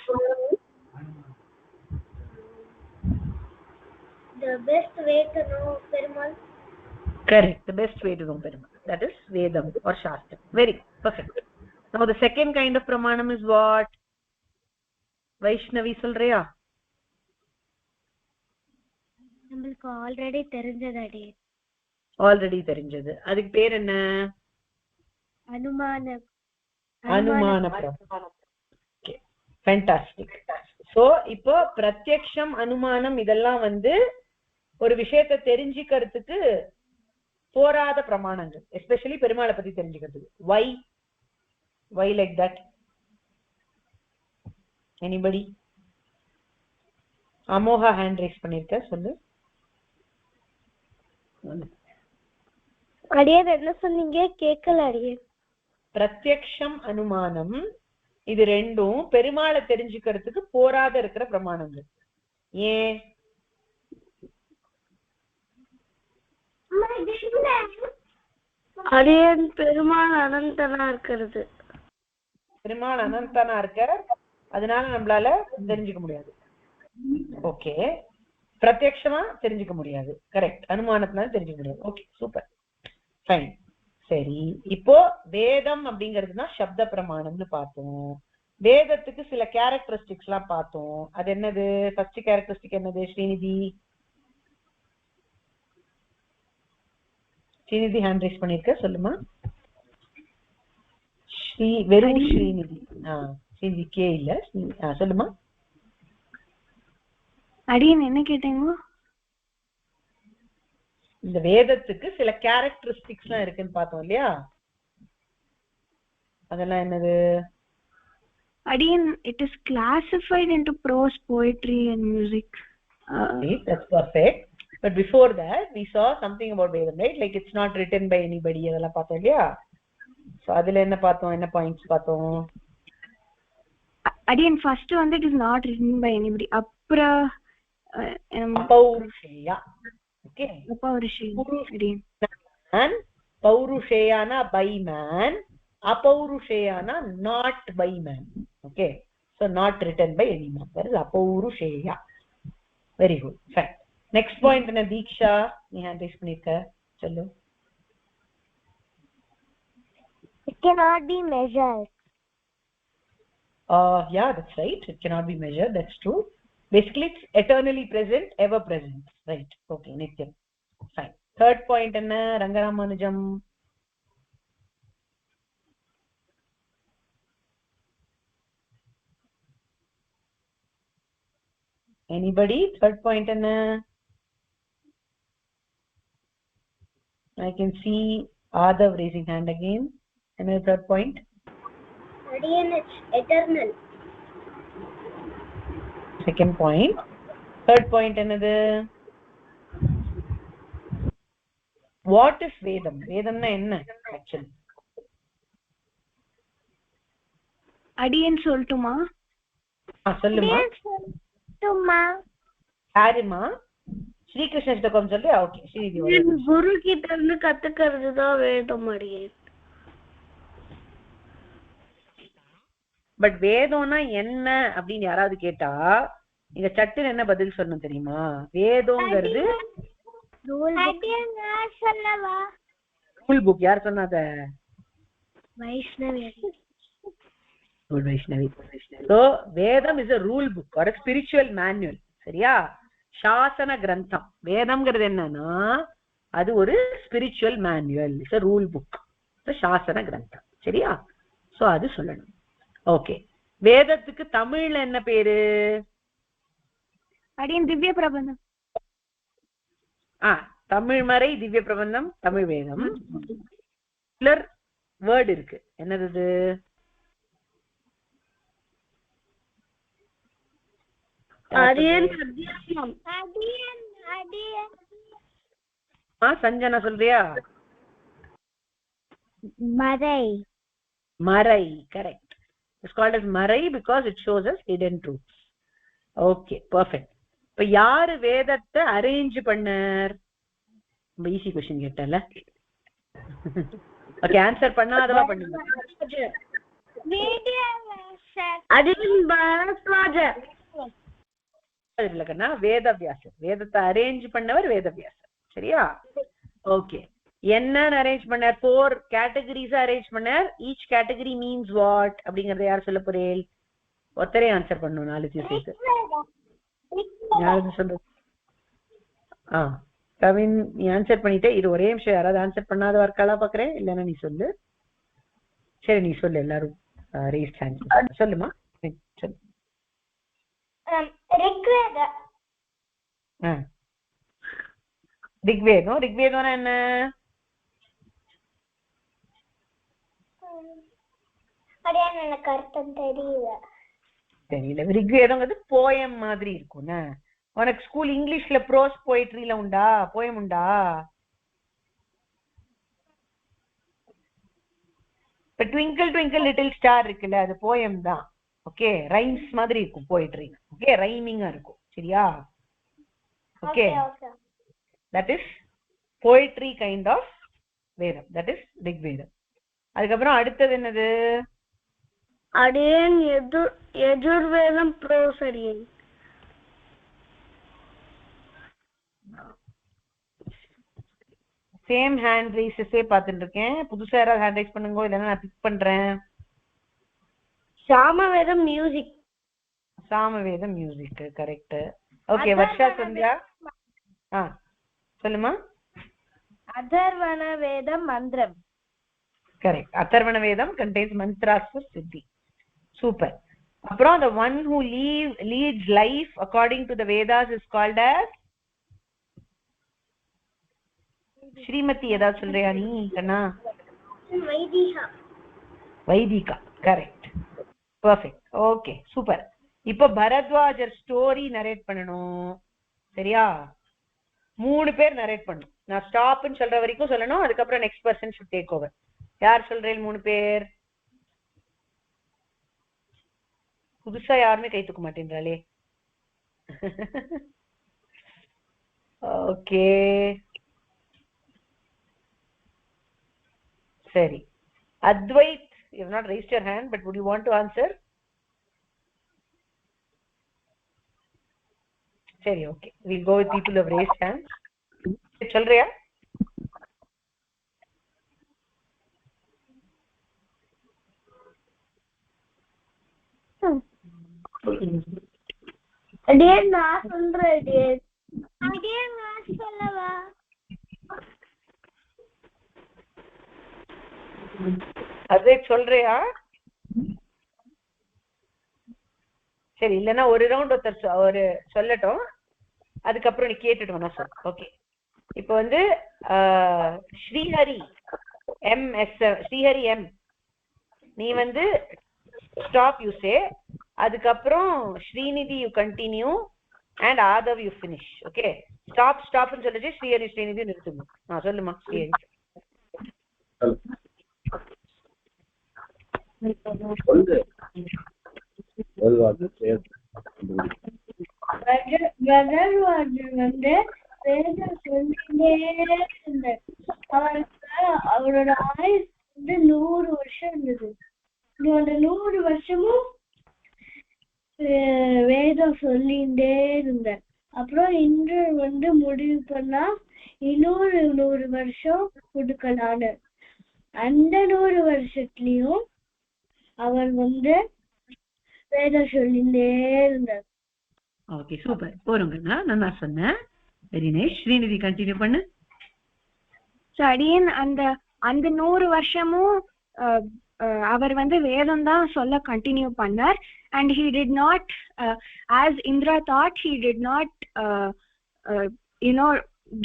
the best way to know Perumal. Correct, the best way to know Perumal, that is Vedam or Shastra. Very perfect. Now the second kind of pramanam is what? Vaishnavi solriya? நமக்கு ஆல்ரெடி தெரிஞ்சதடி. ஆல்ரெடி தெரிஞ்சது, அதுக்கு பேர் என்ன? அனுமான பிரமாணம். Okay, fantastic. So இப்போ பிரத்யக்ஷம், அனுமானம் இதெல்லாம் ஒரு விஷயத்தை தெரிஞ்சிக்கிறதுக்கு போராத பிரமாணங்கள், எஸ்பெஷலி பெருமாளை பத்தி தெரிஞ்சுக்கிறதுக்கு. why like that? anybody? Amogha hand raise பண்ணிருக்க, சொல்லு. அடியே என்ன சொன்னீங்க? கேக்கல அடியே. பிரத்யக்ஷம், அனுமானம் இது ரெண்டும் பெருமாளை தெரிஞ்சுக்கிறதுக்கு போராத இருக்கிற பிரமாணங்கள். ஏன்? அடியன் பெருமாள் அனந்தனா இருக்கிறது. பெருமாள் அனந்தனா இருக்க, அதனால நம்மளால தெரிஞ்சுக்க முடியாது. ஓகே, பிரத்யக்ஷமா தெரிஞ்சுக்க முடியாது. கரெக்ட், அனுமானத்தினால தெரிஞ்சுக்க முடியாது. Okay, super, fine. சரி, இப்போ வேதம் அப்படிங்கிறதுனா சப்த பிரமாணம்னு பார்த்தோம். வேதத்துக்கு சில கேரக்டரிஸ்டிக்ஸ் எல்லாம் பார்த்தோம். அது என்னது? ஃபர்ஸ்ட் கேரக்டரிஸ்டிக் என்னது? ஸ்ரீநிதி ஹேண்ட் ரைஸ் பண்ணிருக்க, சொல்லுமா. வெறும் ஸ்ரீநிதி. ஸ்ரீநிதி கே இல்ல, சொல்லுமா. அடியன் என்ன கேட்டீங்க? இந்த வேதத்துக்கு சில கேரக்டரிஸ்டிக்ஸ் எல்லாம் இருக்குன்னு பார்த்தோம் இல்லையா? அதெல்லாம் என்னது? Adiyan, it is classified into prose, poetry and music. That's perfect. But before that we saw something about Vedam, right? Like it's not written by anybody. அதெல்லாம் பார்த்தோம் இல்லையா? So அதுல என்ன பார்த்தோம்? என்ன பாயிண்ட்ஸ் பார்த்தோம்? Adiyan, first one that is not written by anybody. Paurusheya. Okay. Paurusheya. Adiyan. And Paurusheyana by man, Apaurusheyana not by man. Okay, so not written by anyone. That is Apaurushaya. Very good, fine. Next point in Diksha, nee hand raise pannirka, sollu. It cannot be measured. Yeah, that's right, it cannot be measured, that's true. Basically it's eternally present, ever present, right? Okay, Nityam, fine. Third point enna? Rangaramanujam. Anybody? Third point enna? I can see Adav raising hand again. Another third point? Adiyan, it's eternal. Second point. Third point another. What is Vedam? Vedam na enna actually? Adiyan soltuma. Solluma. Soltuma. Arima. Shri Krishna Shtakam sollu. Okay, Shri Devi. Guru கிட்ட இருந்து கத்துக்கிறது தான் வேதம் அடியே. பட் வேதம்னா என்ன அப்படின்னு யாராவது கேட்டா நீங்க சட்டுன்னு என்ன பதில் சொல்லணும் தெரியுமா? வேதம்ங்கிறது ரூல் புக். யார் சொன்னாத? வைஷ்ணவி. So வேதம் is a rule book or a spiritual manual. சரியா? சாசன கிரந்தம். வேதம்ங்கிறது என்னன்னா அது ஒரு spiritual manual, it's a rule book, சாசன கிரந்தம். சரியா? சோ அது சொல்லணும். ஓகே, வேதத்துக்கு தமிழ்ல என்ன பேரு? அடியன் திவ்ய பிரபந்தம். தமிழ் மறை, திவ்ய பிரபந்தம், தமிழ் வேதம். வேர்ட் இருக்கு, என்னது? சஞ்சனா சொல்றியா? மறை. மறை, correct. It's called as மறை because it shows us hidden truths. Okay, perfect. இப்ப யாரு வேதத்தை அரேஞ்ச் பண்ணார்? ரொம்ப ஈஸி क्वेश्चन கேட்டல. ஓகே, ஆன்சர் பண்ணாதவா பண்ணுங்க. இல்லக்கண்ணா, வேதவியாசர். வேதத்தை அரேஞ்ச் பண்ணவர் வேதவியாசர். சரியா? ஓகே, என்ன அரேஞ்ச் பண்ணார்? 4 கேட்டகரிஸ் அரேஞ்ச் பண்ணார். ஈச் கேட்டகரி மீன்ஸ் வாட் அப்படிங்கறத யார் சொல்ல போறேன்? ஒருத்தரே ஆன்சர் பண்ணணும், 4 சேர்த்து. யாரு சொல்றது? கவின், நீ ஆன்சர் பண்ணிட்டே இரு. ஒரே நிமிஷம், யாராவது ஆன்சர் பண்ணாத இருக்காளா பாக்குறேன். இல்லைன்னா நீ சொல்லு. சரி, நீ சொல்லு. எல்லாரும் ரேஸ் ஹேண்ட் சொல்லுமா. சொல்லு. ரிக்வேதம். ரிக்வேதம்னா என்ன? எனக்கு அர்த்தம் தெரியல. ரிக்வேதம்ங்கிறது போயம் மாதிரி இருக்கும். உனக்கு ஸ்கூல் இங்கிலீஷ்ல ப்ரோஸ் போயிட்ரியில உண்டா? போயம் உண்டா? இப்ப ட்விங்கிள் ட்விங்கிள் லிட்டில் ஸ்டார் இருக்குல்ல, அது போயம் தான். ஓகே, ரைம்ஸ் மாதிரி இருக்கும் போயிட்ரி. ஓகே, ரைமிங்கா இருக்கும். சரியா? Okay, that is poetry kind of Vedam. That is Rigvedam. அதுக்கப்புறம் அடுத்தது என்னது? அடியேன் யஜுர்வேதம் ப்ரோஸ். அடியேன் சேம் ஹேண்ட் ரைஸஸே பார்த்துட்டு இருக்கேன். புதுசா யாராவது ஹேண்ட் ரைஸ் பண்ணுங்க, இல்லைன்னா நான் பிக் பண்றேன். Samavedam music. Samavedam music, correct. Okay, Varsha Sandhya சொல்லுமா. அதர்வண வேதம் மந்திரம். கரெக்ட். அதர்வண வேதம் contains mantras for siddhi. Super. அப்புறம் the one who leads life according to the Vedas is called as Srimathi. ஏதாவது சொல்றியா நீ கண்ணா? வைதிகா. வைதிகா, கரெக்ட். பெர்ஃபெக்ட். Okay, super. இப்ப பரத்வாஜர் ஸ்டோரி நரேட் பண்ணணும். சரியா? 3 பேர் நரேட் பண்ணணும். நான் ஸ்டாப்னு சொல்ற வரைக்கும் சொல்லணும். அதுக்கப்புறம் next person should take over. யார் சொல்றேன்? 3 பேர். புதுசா யாருமே கை தூக்க மாட்டேன்றாளே. ஓகே, சரி. Advait, you have not raised your hand, but would you want to answer? சரி, okay, we'll go with people who have raised hands. சொல்றியா? அடியேன் நான் சொல்றேன். அடியேன் நான் சொல்லவா? அதே சொல்றியா? சரி, இல்லைன்னா ஒரு ரவுண்ட் ஒருத்தர் ஒரு சொல்லட்டும், அதுக்கப்புறம் நீ கேட்டுட்டு வேணா சொல். ஓகே, இப்போ வந்து ஸ்ரீஹரி எம், நீ வந்து ஸ்டாப் யூ சே. அதுக்கப்புறம் Srinidhi you continue and Aadhav you finish. Okay, ஸ்டாப்னு சொல்லிட்டு ஸ்ரீஹரி ஸ்ரீநிதி நிறுத்துங்க. சொல்லுமா ஸ்ரீஹரி. வந்து வேதம் சொல்லிட்டே இருந்தார். அவரோட ஆயுள் வந்து 100 வருஷம் இருந்தது. அந்த 100 வருஷமும் வேதம் சொல்லிட்டே இருந்தார். அப்புறம் இன்று முடிவு பண்ணா இன்னொரு 100 வருஷம் கொடுக்கலான்னு. அந்த 100 வருஷத்துலயும் அவர் வேதம் சொல்லிட்டே இருந்தார். Okay super. போறோங்கண்ணா, நல்லா சொன்னேன். Very nice. ஸ்ரீநிதி கண்டினியூ பண்ணு. ஸோ அடியன் அந்த 100 வருஷமும் அவர் வேதம் தான் சொல்ல கண்டினியூ பண்ணார். And he did not, as Indra thought, he did not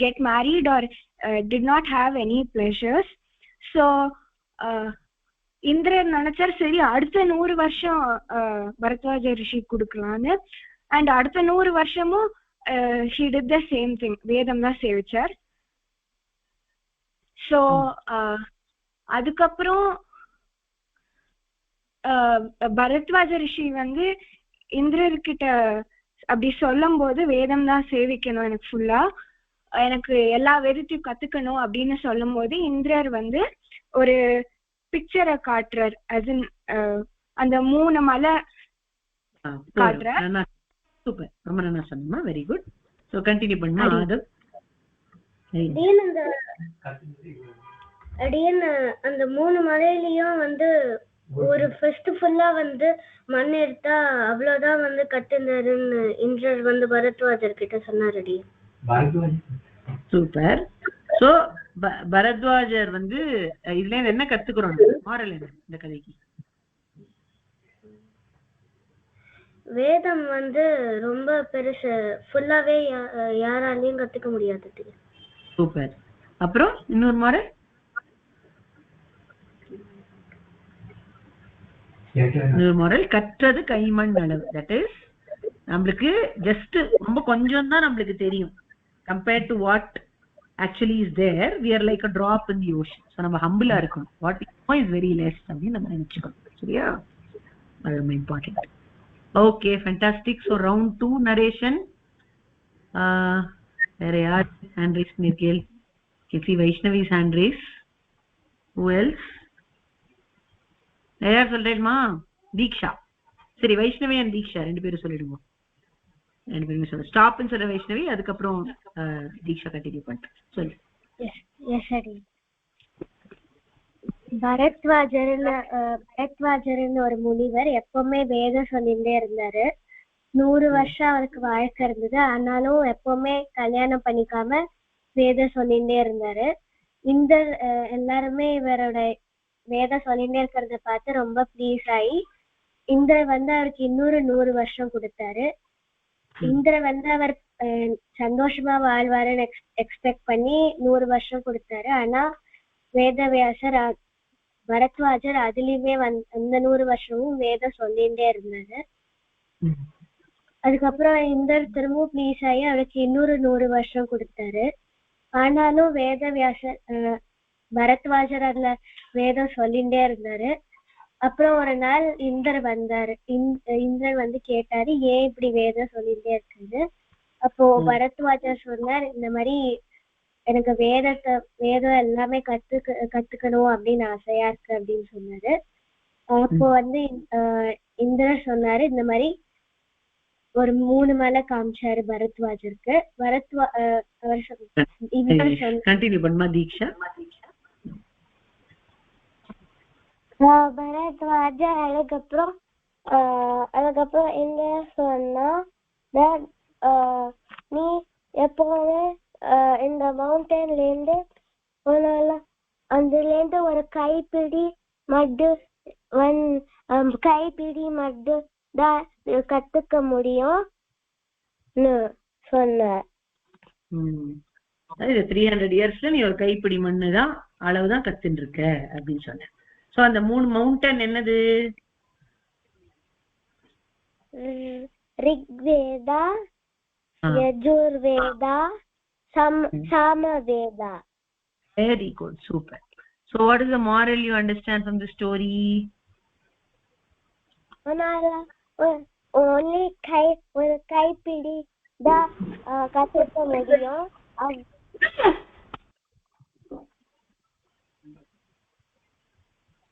get married or did not have any pleasures. So Indran நினைச்சார் சரி அடுத்த 100 வருஷம் பரத்வாஜ ரிஷி கொடுக்கலான்னு. அண்ட் அடுத்த 100 வருஷமும் he did the same thing, வேதம் தான் சேவிச்சார். ஸோ அதுக்கப்புறம் பரத்வாஜ ரிஷி இந்திரர்கிட்ட அப்படி சொல்லும் போது வேதம் தான் சேவிக்கணும் எனக்கு ஃபுல்லா, எனக்கு எல்லா வேதத்தையும் கத்துக்கணும் அப்படின்னு சொல்லும் போது இந்திரர் ஒரு பிக்சரை காட்டுறார். அந்த 3 மலை காட்டுறார். சூப்பர், ரொம்ப நல்லா சொன்னமா. Very good. சோ கண்டினியூ பண்ணுமா. அந்த 3 மலையிலயும் ஒரு ஃபர்ஸ்ட் ஃபுல்லா மண் எடுத்தா அவ்வளவுதான் கட்டுனாருன்னு இந்திரர் பரத்வாஜர் கிட்ட சொன்னார். சூப்பர். சோ பரத்வாஜர் இதுல என்ன கத்துக்கிறோம், மாரல் என்ன இந்த கதைக்கு? வேதம் ரொம்ப பெருசு, ஃபுல்லாவே யாராலையும் கத்துக்க முடியாது. சூப்பர். அப்புறம் இன்னொரு மாரல்? கற்றது கைமண் அளவு. தட் இஸ் நம்மளுக்கு ஜஸ்ட் ரொம்ப கொஞ்சம் தான் நம்மளுக்கு தெரியும் compared to what actually is there. We are like a drop in the ocean. So நம்ம ஹம்பிளா இருக்கணும். வாட் இஸ் வெரி லெஸ் அப்படின்னு நம்ம நினைச்சுக்கணும். சரியா? அது ரொம்ப important. Okay, fantastic. So round 2 narration. வேற யார் ஹேண்ட் ரைஸ் பண்ணிருக்கேள்? KC Vaishnavi's hand raise. Who else? யார் சொல்றேன்மா? தீக்ஷா. சரி, வைஷ்ணவி அண்ட் தீக்ஷா 2 பேரும் சொல்லிடுவோம். 2 பேருமே சொல்ல ஸ்டாப்னு சொல்ல வைஷ்ணவி, அதுக்கப்புறம் தீக்ஷா கண்டினியூ பண்ணிட்டு சொல்லு. பரத்வாஜர்னு ஒரு முனிவர் எப்பவுமே வேதம் சொல்லிட்டே இருந்தாரு. 100 வருஷம் அவருக்கு வாழ்க்கை இருந்தது. ஆனாலும் எப்பவுமே கல்யாணம் பண்ணிக்காம வேதம் சொல்லிட்டே இருந்தாரு. இந்த எல்லாருமே இவரோட வேதம் சொல்லிட்டே இருக்கிறத பார்த்து ரொம்ப ப்ளீஸ் ஆகி இந்திரர் அவருக்கு இன்னொரு 100 வருஷம் கொடுத்தாரு. இந்திரர் அவர் சந்தோஷமா வாழ்வாருன்னு எக்ஸ்பெக்ட் பண்ணி 100 வருஷம் கொடுத்தாரு. ஆனா வேதவியாசர் பரத்வாஜர் அதுலயுமே அந்த 100 வருஷமும் வேதம் சொல்லிட்டே இருந்தாரு. அதுக்கப்புறம் இந்திரர் திரும்பவும் ப்ளீஸ் ஆகி அவருக்கு இன்னொரு 100 வருஷம் கொடுத்தாரு. ஆனாலும் வேதவியாசர் பரத்வாஜர் அதுல வேதம் சொல்லிட்டே இருந்தாரு. அப்புறம் ஒரு நாள் இந்திரர் வந்தாரு. இந்திரர் கேட்டாரு, ஏன் இப்படி வேதம் சொல்லிட்டே இருக்குது? அப்போ பரத்வாஜர் சொன்னார், இந்த மாதிரி எனக்கு வேதம் எல்லாமே கத்துக்கணும் அப்படின்னு ஆசையா இருக்கு அப்படின்னு சொன்னாரு. அப்போ இந்திரர் சொன்னாரு, இந்த மாதிரி ஒரு 3 மலை காமிச்சாரு பரத்வாஜருக்கு. கண்டினியூ பண்ணுமா தீக்ஷா? பரத்வாஜர் அதுக்கப்புறம் என்ன சொன்னா, நீ எப்போது இந்த மவுண்டன்ல இருந்து அதுல இருந்து ஒரு கைப்பிடி மட்டு தான் கத்துக்க முடியும் சொன்ன. 300 இயர்ஸ்ல நீ ஒரு கைப்பிடி மண்ணுதான் அளவுதான் கத்துட்டு இருக்க அப்படின்னு சொன்ன. சோ அந்த 3 மவுண்டன் என்னது? Rigveda, Yajurveda, Samaveda. Very good, super. So what is the moral you understand from the story? ஒரு கைப்பிடி தான் கத்துக்க முடியும்.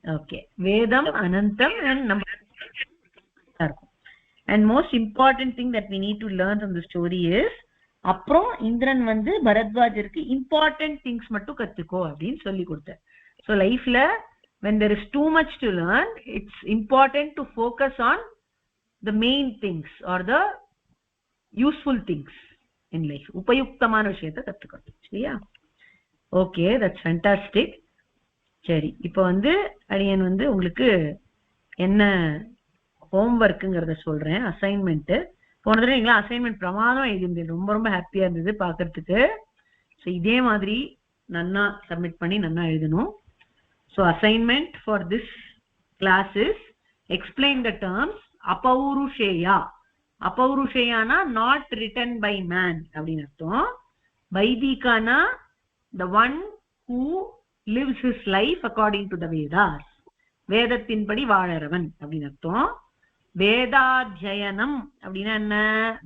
Okay, வேதம் அனந்தம் and நம்ம and most important thing that we need to learn from the story is அப்புறம் இந்திரன் வந்து பரத்வாஜருக்கு இம்பார்ட்டன்ட் திங்ஸ் மட்டும் கத்துக்கோ அப்படின்னு சொல்லி கொடுத்தார். ஸோ லைஃப்ல when there is too much to learn, it's important to focus on the main things or the useful things in life. உபயுக்தமான விஷயத்தை கத்துக்கணும். சரியா? Okay, that's fantastic. சரி, இப்போ வந்து அடியன் வந்து உங்களுக்கு என்ன ஹோம்ஒர்க்குங்கிறத சொல்றேன். அசைன்மெண்ட் போன தடவை நீங்களா அசைன்மெண்ட் பிரமாதம் எழுதியிருந்தேன். ரொம்ப ரொம்ப ஹாப்பியா இருந்தது பாக்குறதுக்கு. ஸோ இதே மாதிரி நன்னா சப்மிட் பண்ணி நன்னா எழுதணும். So assignment for this class is explain the terms அபௌருஷேயா. அபௌருஷேயானா நாட் ரிட்டன் பை மேன் அப்படின்னு அர்த்தம். வைதிகானா the one who lives his life according to the Vedas. வேதத்தின்படி வாழறவன் அப்படின்னு அர்த்தம். வேதாத்தியனம் அப்படின்னா என்ன?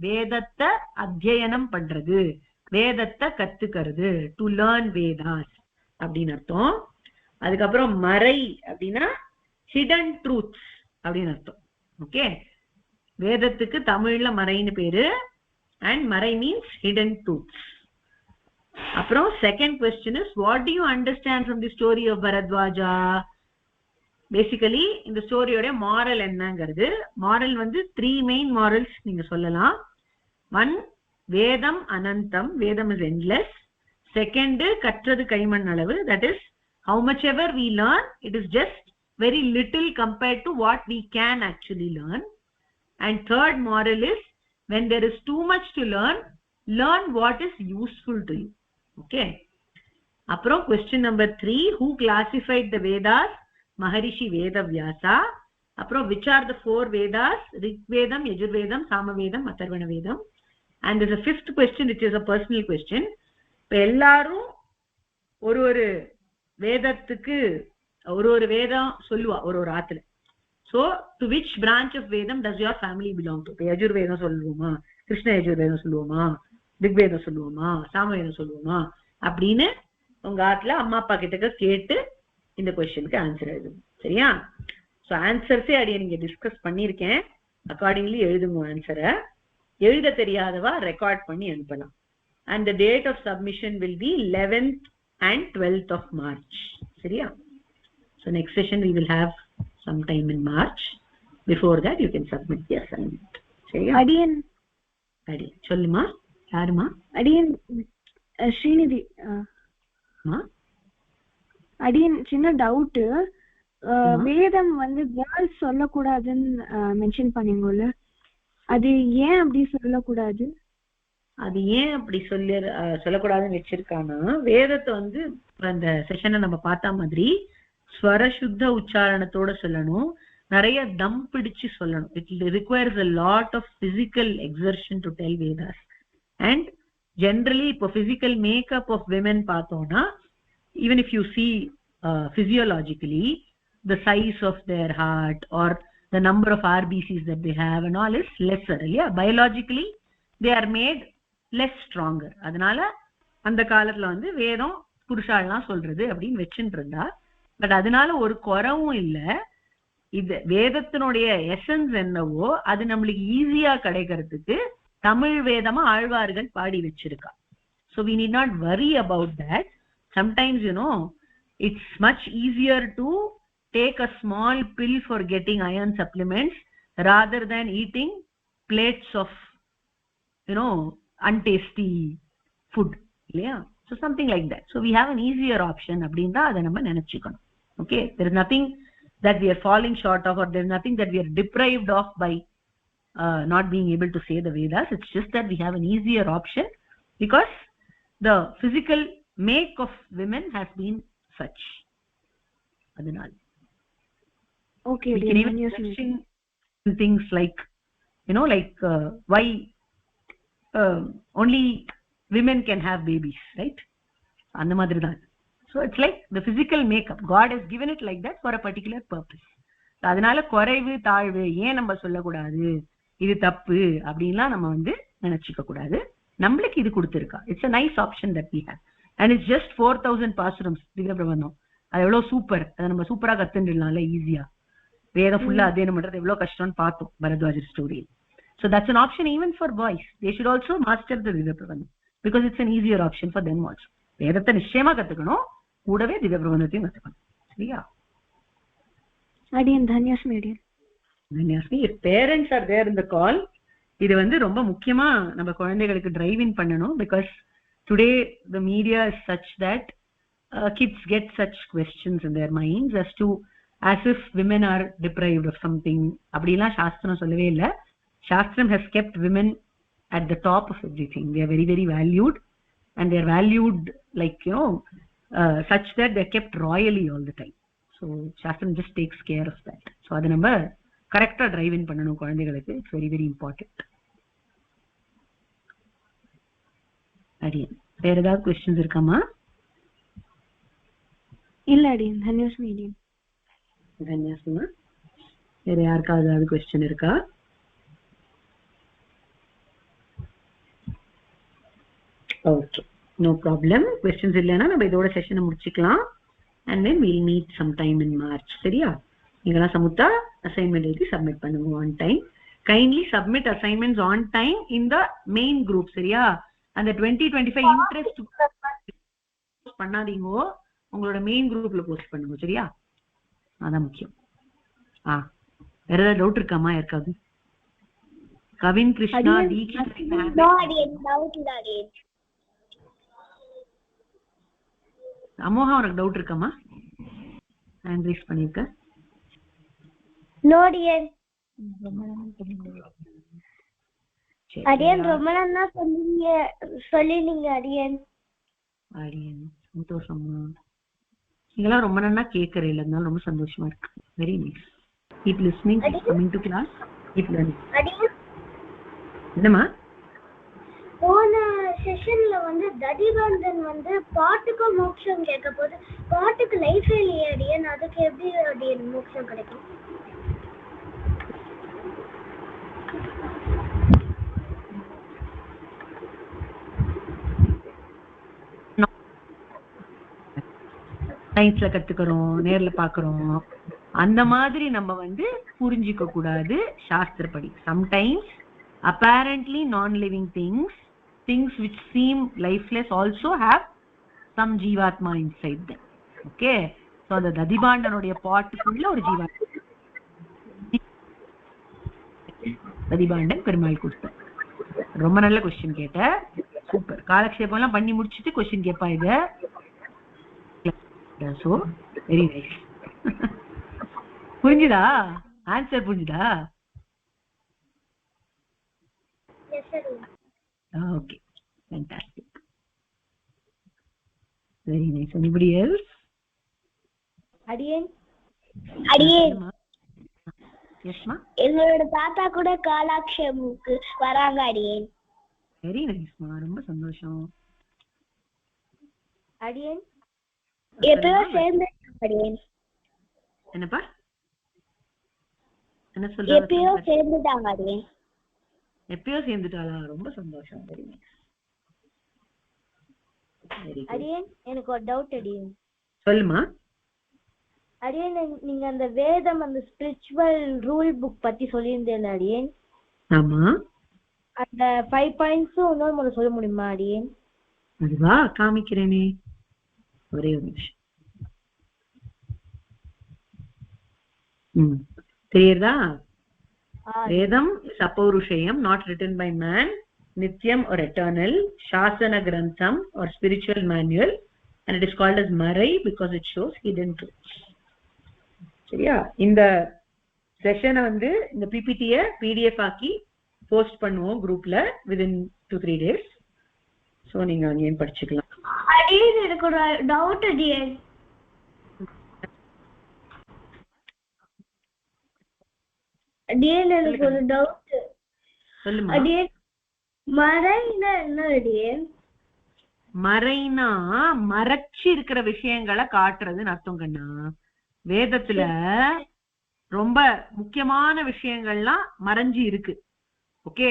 வேதத்தை அத்தியனம் பண்றது, வேதத்தை கத்துக்கிறது, டு லேர்ன் வேதாஸ் அப்படின்னு அர்த்தம். அதுக்கப்புறம் மறை அப்படின்னா ஹிடன் ட்ரூத்ஸ் அப்படின்னு அர்த்தம். ஓகே, வேதத்துக்கு தமிழ்ல மறைன்னு பேரு, அண்ட் மறை மீன்ஸ் ஹிடன் ட்ரூத்ஸ். அப்புறம் second question is what do you understand from the story of Bharadwaja. Basically இந்த ஸ்டோரியோட மாரல் என்னங்கிறது. மாரல் வந்து 3 மெயின் மாரல்ஸ் நீங்க சொல்லலாம். 1, வேதம் அனந்தம், வேதம் இஸ் எண்ட்லெஸ். செகண்ட், கற்றது கைமண் அளவு, that is how much ever we learn, it is just very little compared to what we can actually learn. And third moral is when there is too much to learn, learn what is useful to you. Okay, aprom question number 3, who classified the Vedas? Maharishi Vedavyasa. Aprom which are the 4 Vedas? Rig Vedam, Yajur Vedam, Sama Vedam, Atharvana Vedam. And there is a 5th question which is a personal question. இப்ப எல்லாரும் ஒரு வேதத்துக்கு ஒரு வேதம் சொல்லுவா ஒரு ஆத்துல. So to which branch of Vedam does your family belong to? Yajur Vedam சொல்லுவோமா, கிருஷ்ண யஜுர் வேதம் சொல்லுவோமா, ரிக்வேதம் சொல்லுவோமா, சாமவேதம் சொல்லுவோமா அப்படின்னு உங்க ஆத்துல அம்மா அப்பா கிட்ட கேட்டு இந்த கொஸ்டினுக்கு ஆன்சர் எழுதுங்க. சரியா? ஸோ ஆன்சர்ஸே அடியே நீங்க டிஸ்கஸ் பண்ணியிருக்கேன். அக்கார்டிங்லி எழுதுங்க ஆன்சரை. எழுத தெரியாதவா ரெக்கார்ட் பண்ணி அனுப்பலாம். And the date of submission will be 11th and 12th of March. சரியா? So next session we will have some time in March. Before that you can submit the assignment. சரியா? அடியன் சொல்லுமா. யாருமா? அடியன் ஸ்ரீநிதி. அடியன் சின்ன டவுட். வேதம் வந்து கேர்ள்ஸ் சொல்லக்கூடாதுன்னு மென்ஷன் பண்ணீங்கல்ல, அது ஏன் அப்படி சொல்லக்கூடாது? அது ஏன் அப்படி சொல்லக்கூடாதுன்னு வச்சிருக்கானா, வேதத்தை வந்து அந்த செஷனை நம்ம பார்த்த மாதிரி ஸ்வரசுத்த உச்சாரணத்தோட சொல்லணும், நிறைய தம் பிடிச்சு சொல்லணும். It requires a lot of physical exertion to tell Vedas. And generally இப்போ physical makeup of women பார்த்தோம்னா, even if you see physiologically the size of their heart or the number of RBCs that they have and all is lesser. Yeah, biologically they are made less stronger. அதனால அந்த காலத்துல வந்து வேதம் புருஷாலாம் சொல்றது அப்படின்னு வச்சுட்டு இருந்தா. பட் அதனால ஒரு குறவும் இல்லை. இது வேதத்தினுடைய எசன்ஸ் என்னவோ அது நம்மளுக்கு ஈஸியா கிடைக்கிறதுக்கு தமிழ் வேதமா ஆழ்வார்கள் பாடி வச்சிருக்கா. So we need not worry about that. Sometimes it's much easier to take a small pill for getting iron supplements rather than eating plates of untasty food. Yeah, so something like that. So we have an easier option அப்படின்னா அதை நம்ம நினைச்சுக்கணும். Okay, there is nothing that we are falling short of, or there is nothing that we are deprived of by not being able to say the Vedas. It's just that we have an easier option because the physical make of women has been such. Adinal okay, we can even question things like why only women can have babies, right? அந்த மாதிரி தான். So it's like the physical makeup, God has given it like that for a particular purpose. அதனால குறைவு தாழ்வு ஏன் நம்ம சொல்லக்கூடாது, இது தப்பு அப்படின்லாம் நம்ம வந்து நினைச்சுக்க கூடாது. நம்மளுக்கு இது கொடுத்துருக்கா. It's a nice option that we have and it's just 4000 பாசுரம்ஸ் Divya Prabandham. அது எவ்வளவு சூப்பர். அதை நம்ம சூப்பரா கத்துடலாம்ல ஈஸியா. வேதம் ஃபுல்லா அத்தியனம் பண்றது எவ்வளவு கஷ்டம்னு பார்த்தோம் பரத்வாஜர் ஸ்டோரியில். So that's an option even for boys. They should also master the Divya Prabandham because it's an easier option for them also. வேதத்தை நிச்சயமா கத்துக்கணும், கூடவே திவ்ய பிரபந்தத்தையும் கத்துக்கணும். சரியா? அடியன் தன்யாஸ்மி அடியன். தன்யாஸ்மி, if parents are there in the call, இது வந்து ரொம்ப முக்கியமா நம்ம குழந்தைகளுக்கு டிரைவ் இன் பண்ணணும். because today the media is such that kids get such questions in their minds as if women are deprived of something. அப்படிலாம் சாஸ்திரம் சொல்லவே இல்லை. Shastram has kept women at the top of everything. They are very, very valued, and they are valued like, such that they are kept royally all the time. So Shastram just takes care of that. So adu namba correct ah drive in பண்ணனும் குழந்தைகளுக்கு. It's very, very important. அடியன், வேற ஏதாவது questions இருக்காமா? இல்ல அடியன், தன்யாஸ்மி அடியன். தன்யாஸ்மா, வேற யாருக்காவது ஏதாவது question இருக்கா? Okay, no problem. Questions இல்லைன்னா நம்ம இதோட செஷனை முடிச்சுக்கலாம். And then we'll meet sometime in March. சரியா? நீங்களாம் சமுத்தா அசைன்மெண்ட் எழுதி சப்மிட் பண்ணுங்க on time. Kindly submit assignments on time in the main group. சரியா? அந்த 2025 இன்ட்ரெஸ்ட் பண்ணாதீங்க, உங்களோட மெயின் குரூப்ல போஸ்ட் பண்ணுங்க. சரியா? அதான் முக்கியம். வேற ஏதாவது டவுட் இருக்காமா யாருக்காவது? கவின் கிருஷ்ணா அமோகா, உனக்கு டவுட் இருக்காமா? ஹேண்ட் ரைஸ் பண்ணிருக்க. நோடியன் அடியன் ரொம்ப நல்லா சொல்லினீங்க அடியன். அடியன் சந்தோஷமா, நீங்களாம் ரொம்ப நல்லா கேட்கறே இல்லைனாலும் ரொம்ப சந்தோஷமா இருக்கு. Very nice. Keep listening, keep coming to class, keep learning. என்னம்மா? போன செஷன்ல வந்து ததிபந்தன் வந்து பாட்டுக்கு மோட்சம் கேட்க போது, பாட்டுக்கு லைஃப் இல்லையே அடியன், அதுக்கு எப்படி அடியன் மோட்சம் கிடைக்கும்? சயின்ஸ்ல கத்துக்கிறோம், நேர்ல பாக்குறோம், அந்த மாதிரி நம்ம வந்து புரிஞ்சிக்க கூடாது சாஸ்திரப்படி. Sometimes apparently non-living things which seem lifeless also have some jeevatma inside them. Okay, so the dadibandanoda பாட்டுக்குள்ள ஒரு ஜீவாத்மா, ததிபாண்டன் பெருமாள் கொடுத்த. ரொம்ப நல்ல கொஸ்டின் கேட்ட, சூப்பர். காலக்ஷேபம் எல்லாம் பண்ணி முடிச்சிட்டு கொஸ்டின் கேட்பா இது. So very nice. புரிஞ்சுதா? ஆன்சர் புரிஞ்சுதா? Yes sir. Okay, fantastic, very nice. Anybody else? அடியன் yes ma, எங்களோட தாத்தா கூட காலாக்ஷேபுக்கு வராங்க அடியன். very nice ma, ரொம்ப சந்தோஷம். அடியன் எப்போ சேர்ந்து அடியன்? என்னப்பா என்ன சொல்ற? எப்போ சேர்ந்துட்டாங்க அடியன்? எப்பயோ சேர்ந்துட்டாளா? ரொம்ப சந்தோஷம். Very nice. அடியன் எனக்கு ஒரு டவுட் அடியன். சொல்லுமா. அடியன் நீங்க அந்த வேதம் அந்த ஸ்பிரிச்சுவல் ரூல் புக் பத்தி சொல்லியிருந்தேன் அடியன். ஆமா, அந்த 5 பாயிண்ட்ஸ் இன்னொரு முறை சொல்ல முடியுமா அடியன்? அதுவா காமிக்கிறேனே, ஒரே ஒரு நிமிஷம். தெரியுதா? Vedam is apaurushayam, not written by man, nityam or eternal, shasana grantham or spiritual manual, and it is called as marai because it shows hidden truths. சரியா? இந்த செஷனை வந்து இந்த பிபிடியை பிடிஎஃப் ஆக்கி போஸ்ட் பண்ணுவோம் குரூப்ல within 2-3 days. ஸோ நீங்க அங்கேயும் படிச்சுக்கலாம். அடியன் எனக்கு ஒரு டவுட் அடியன். அடியன் எனக்கு ஒரு டவுட். சொல்லுமா. அடியன் மறைனா என்ன அடியன்? மறைனா மறைச்சு இருக்கிற விஷயங்களை காட்டுறதுன்னு அர்த்தம் கண்ணா. வேதத்துல ரொம்ப முக்கியமான விஷயங்கள்லாம் மறைஞ்சு இருக்கு. ஓகே,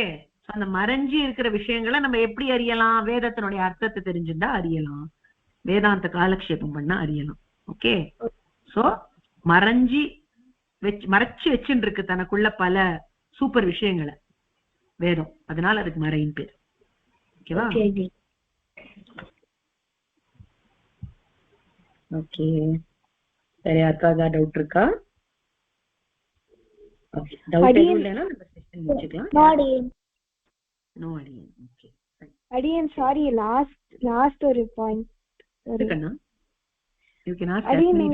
அந்த மறைஞ்சு இருக்கிற விஷயங்களை நம்ம எப்படி அறியலாம்? வேதத்தினுடைய அர்த்தத்தை தெரிஞ்சுட்டா அறியலாம், வேதாந்த காலக்ஷேபம் பண்ணா அறியலாம். ஓகே, சோ மறைச்சு வச்சுட்டு இருக்கு தனக்குள்ள பல சூப்பர் விஷயங்களை. வேதம், அதனால அதுக்கு மறையின் பேர். ஓகேவா? ஓகே, வேற யாருக்காவது டவுட் இருக்கா? ஓகே, டவுட் எதுவும் இல்லைன்னா நம்ம செஷன் முடிச்சுக்கலாம். நோ அடியன். ஓகே அடியன், சாரி, லாஸ்ட் ஒரு பாயிண்ட். கண்ணா, யூ கேன் ஆஸ்க் அடியன், மீ.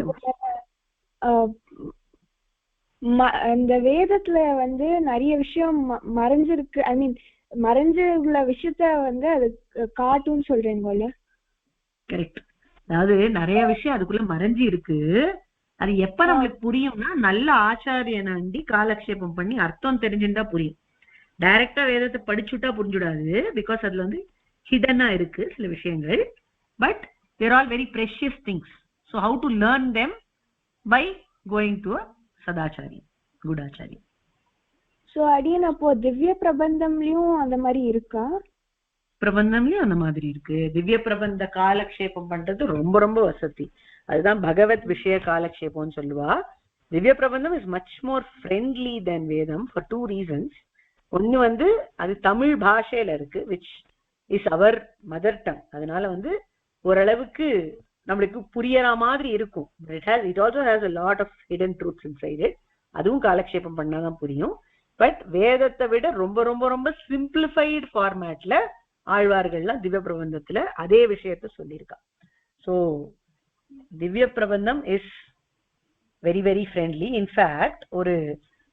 இந்த வேதத்துல வந்து நிறைய விஷயம் மறைஞ்சிருக்கு. ஐ மீன் மறைஞ்சுள்ள விஷயத்த வந்து அது காட்டுன்னு சொல்றீங்கல்ல? கரெக்ட். அதாவது நிறைய விஷயம் அதுக்குள்ள மறைஞ்சி இருக்கு. அது எப்ப நம்மளுக்கு புரியும்னா நல்ல ஆச்சாரியனை அண்டி காலக்ஷேபம் பண்ணி அர்த்தம் தெரிஞ்சுட்டா புரியும். டைரக்டா வேதத்தை படிச்சுட்டா புரிஞ்சுடாது. பிகாஸ் அதுல வந்து ஹிடனா இருக்கு சில விஷயங்கள். But there all very precious things. So how to learn them? By going to a சதாச்சாரி, குட் ஆச்சாரி. ஸோ அடியன், அப்போ திவ்ய பிரபந்தம்லயும் அந்த மாதிரி இருக்கா? பிரபந்தம்லயும் அந்த மாதிரி இருக்கு. திவ்ய பிரபந்த காலக்ஷேபம் பண்றது ரொம்ப ரொம்ப வசதி. அதுதான் பகவத் விஷய காலக்ஷேபம்னு சொல்லுவா. திவ்ய Prabandham is much more friendly தென் வேதம் ஃபார் 2 reasons. ஒன்னு வந்து அது தமிழ் பாஷையில இருக்கு, which is our mother tongue. அதனால வந்து ஓரளவுக்கு நம்மளுக்கு புரியற மாதிரி இருக்கும். It also has a lot of hidden truths inside it. அதுவும் காலக்ஷேபம் பண்ணாதான் புரியும். பட் வேதத்தை விட ரொம்ப ரொம்ப ரொம்ப சிம்பிளிஃபைடு ஃபார்மேட்ல ஆழ்வார்கள்லாம் திவ்ய பிரபந்தத்துல அதே விஷயத்த சொல்லியிருக்கா. So Divya Prabandham is very very friendly. In fact ஒரு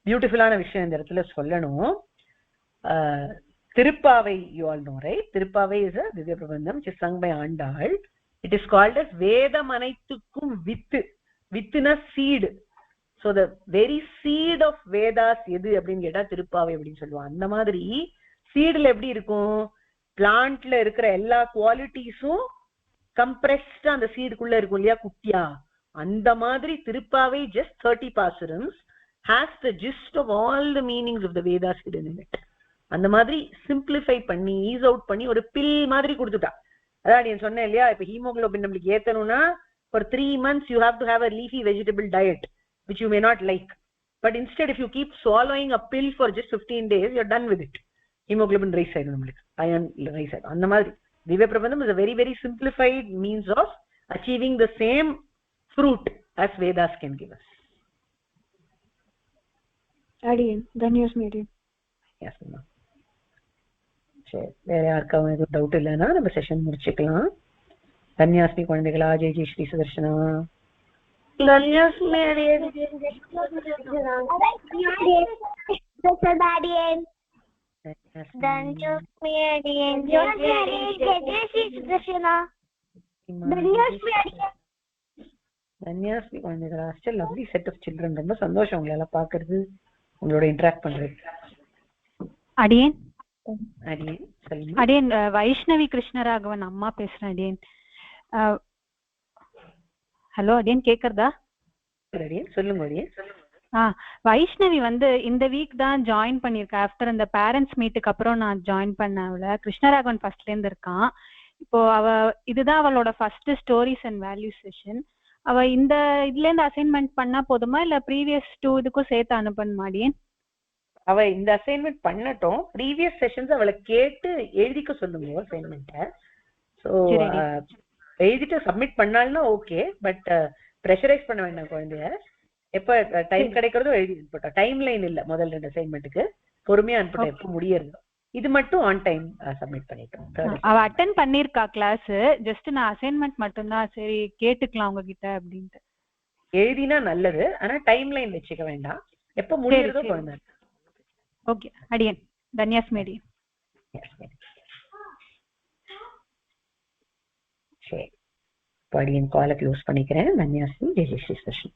பியூட்டிஃபுல்லான விஷயம் இந்த இடத்துல சொல்லணும். Tiruppavai, you all know, right? Tiruppavai is a Divya Prabandham which is sung by Andal. It is called as வேதம் அனைத்துக்கும் with. வித்துனா seed. So the very seed of Vedas எது அப்படின்னு கேட்டா திருப்பாவை அப்படின்னு சொல்லுவாங்க. அந்த மாதிரி சீடுல எப்படி இருக்கும்? பிளான்ட்ல இருக்கிற எல்லா குவாலிட்டிஸும் கம்ப்ரெஸ்டா அந்த சீடுக்குள்ள இருக்கும் இல்லையா, குட்டியா. அந்த மாதிரி Thiruppavai just 30 பாசுரம்ஸ் has the gist of all the meanings of the Vedas hidden in it. அந்த மாதிரி சிம்பிளிஃபை பண்ணி ஈஸ் அவுட் பண்ணி ஒரு பில் மாதிரி கொடுத்துட்டா. அதான் நீ சொன்னேன் இல்லையா, இப்ப ஹீமோகுளோபின் நம்மளுக்கு ஏத்தணும்னா for 3 months you have to have a leafy vegetable diet which you may not like. But instead if you keep swallowing a pill for just 15 days, you're done with it. Hemoglobin rise ஆயிடும் நம்மளுக்கு, iron rise ஆயிடும். அந்த மாதிரி Divya Prabandham is a very very simplified means of achieving the same fruit as Vedas can give us. அடியன், தன்யாஸ் மேடி. Yes ma'am. சரி, வேற யாருக்காவது எதுவும் டவுட் இல்லைன்னா நம்ம செஷன் முடிச்சுக்கலாம். தன்யாஸ்மி குழந்தைகளா, ஜெய் ஜெய் ஸ்ரீ சுதர்ஷனா. தன்யாஸ்மி குழந்தைகளா, still lovely set of children. ரொம்ப சந்தோஷம் உங்களை எல்லாம் பாக்குறது, உங்களோட இன்டராக்ட் பண்றது. அடியேன் அடியேன் சொல்லுங்க. அடியேன் வைஷ்ணவி கிருஷ்ணராகவன் அம்மா பேசுறேன். அடியேன் ஹலோ, அடியேன் கேக்குறதா? அடியேன் சொல்லுங்க. அடியேன் வைஷ்ணவி வந்து இந்த வீக் தான் ஜாயின் பண்ணிருக்கா. ஆஃப்டர் அந்த பேரண்ட்ஸ் மீட்டுக்கு அப்புறம் நான் ஜாயின் பண்ண. அவளை கிருஷ்ணராகவன் ஃபர்ஸ்ட்ல இருந்து இருக்கான். இப்போ இதுதான் அவளோட first stories and value session. அவ இந்த இதுல இருந்து அசைன்மெண்ட் பண்ணா போதுமா, இல்ல ப்ரீவியஸ் 2 இதுக்கும் சேர்த்து அனுப்பணுமா? அடியேன் அவ இந்த அசைன்மெண்ட் பண்ணட்டும். ப்ரீவியஸ் செஷன்ஸ் அவளை கேட்டு எழுதிக்க சொல்லுங்க அசைன்மெண்ட்டை. ஸோ எழுதிட்டு சப்மிட் பண்ணாலும்னா ஓகே, பட் ப்ரெஷரைஸ் பண்ண வேண்டாம் குழந்தைய. எப்ப டைம் கிடைக்கிறதோ எழுதி அனுப்பிட்டோம். டைம் லைன் இல்ல முதல் 2 அசைன்மெண்ட்டுக்கு, பொறுமையா அனுப்பிட்டோம். எப்ப முடியறது இது மட்டும் ஆன் டைம் சப்மிட் பண்ணிட்டோம். அவ அட்டெண்ட் பண்ணிருக்கா கிளாஸ். ஜஸ்ட் நான் அசைன்மெண்ட் மட்டும் தான் சரி கேட்டுக்கலாம் உங்ககிட்ட அப்படின்ட்டு. எழுதினா நல்லது, ஆனா டைம் லைன் வச்சுக்க வேண்டாம். எப்ப முடியறதோ குழந்தை. ஓகே அடியன், தன்யாஸ் மேடி. சரி, அடியன் காலை க்ளோஸ் பண்ணிக்கிறேன். தன்யாஸ்மி, ஜெய் ஜெய் ஸ்ரீ கிருஷ்ணன்.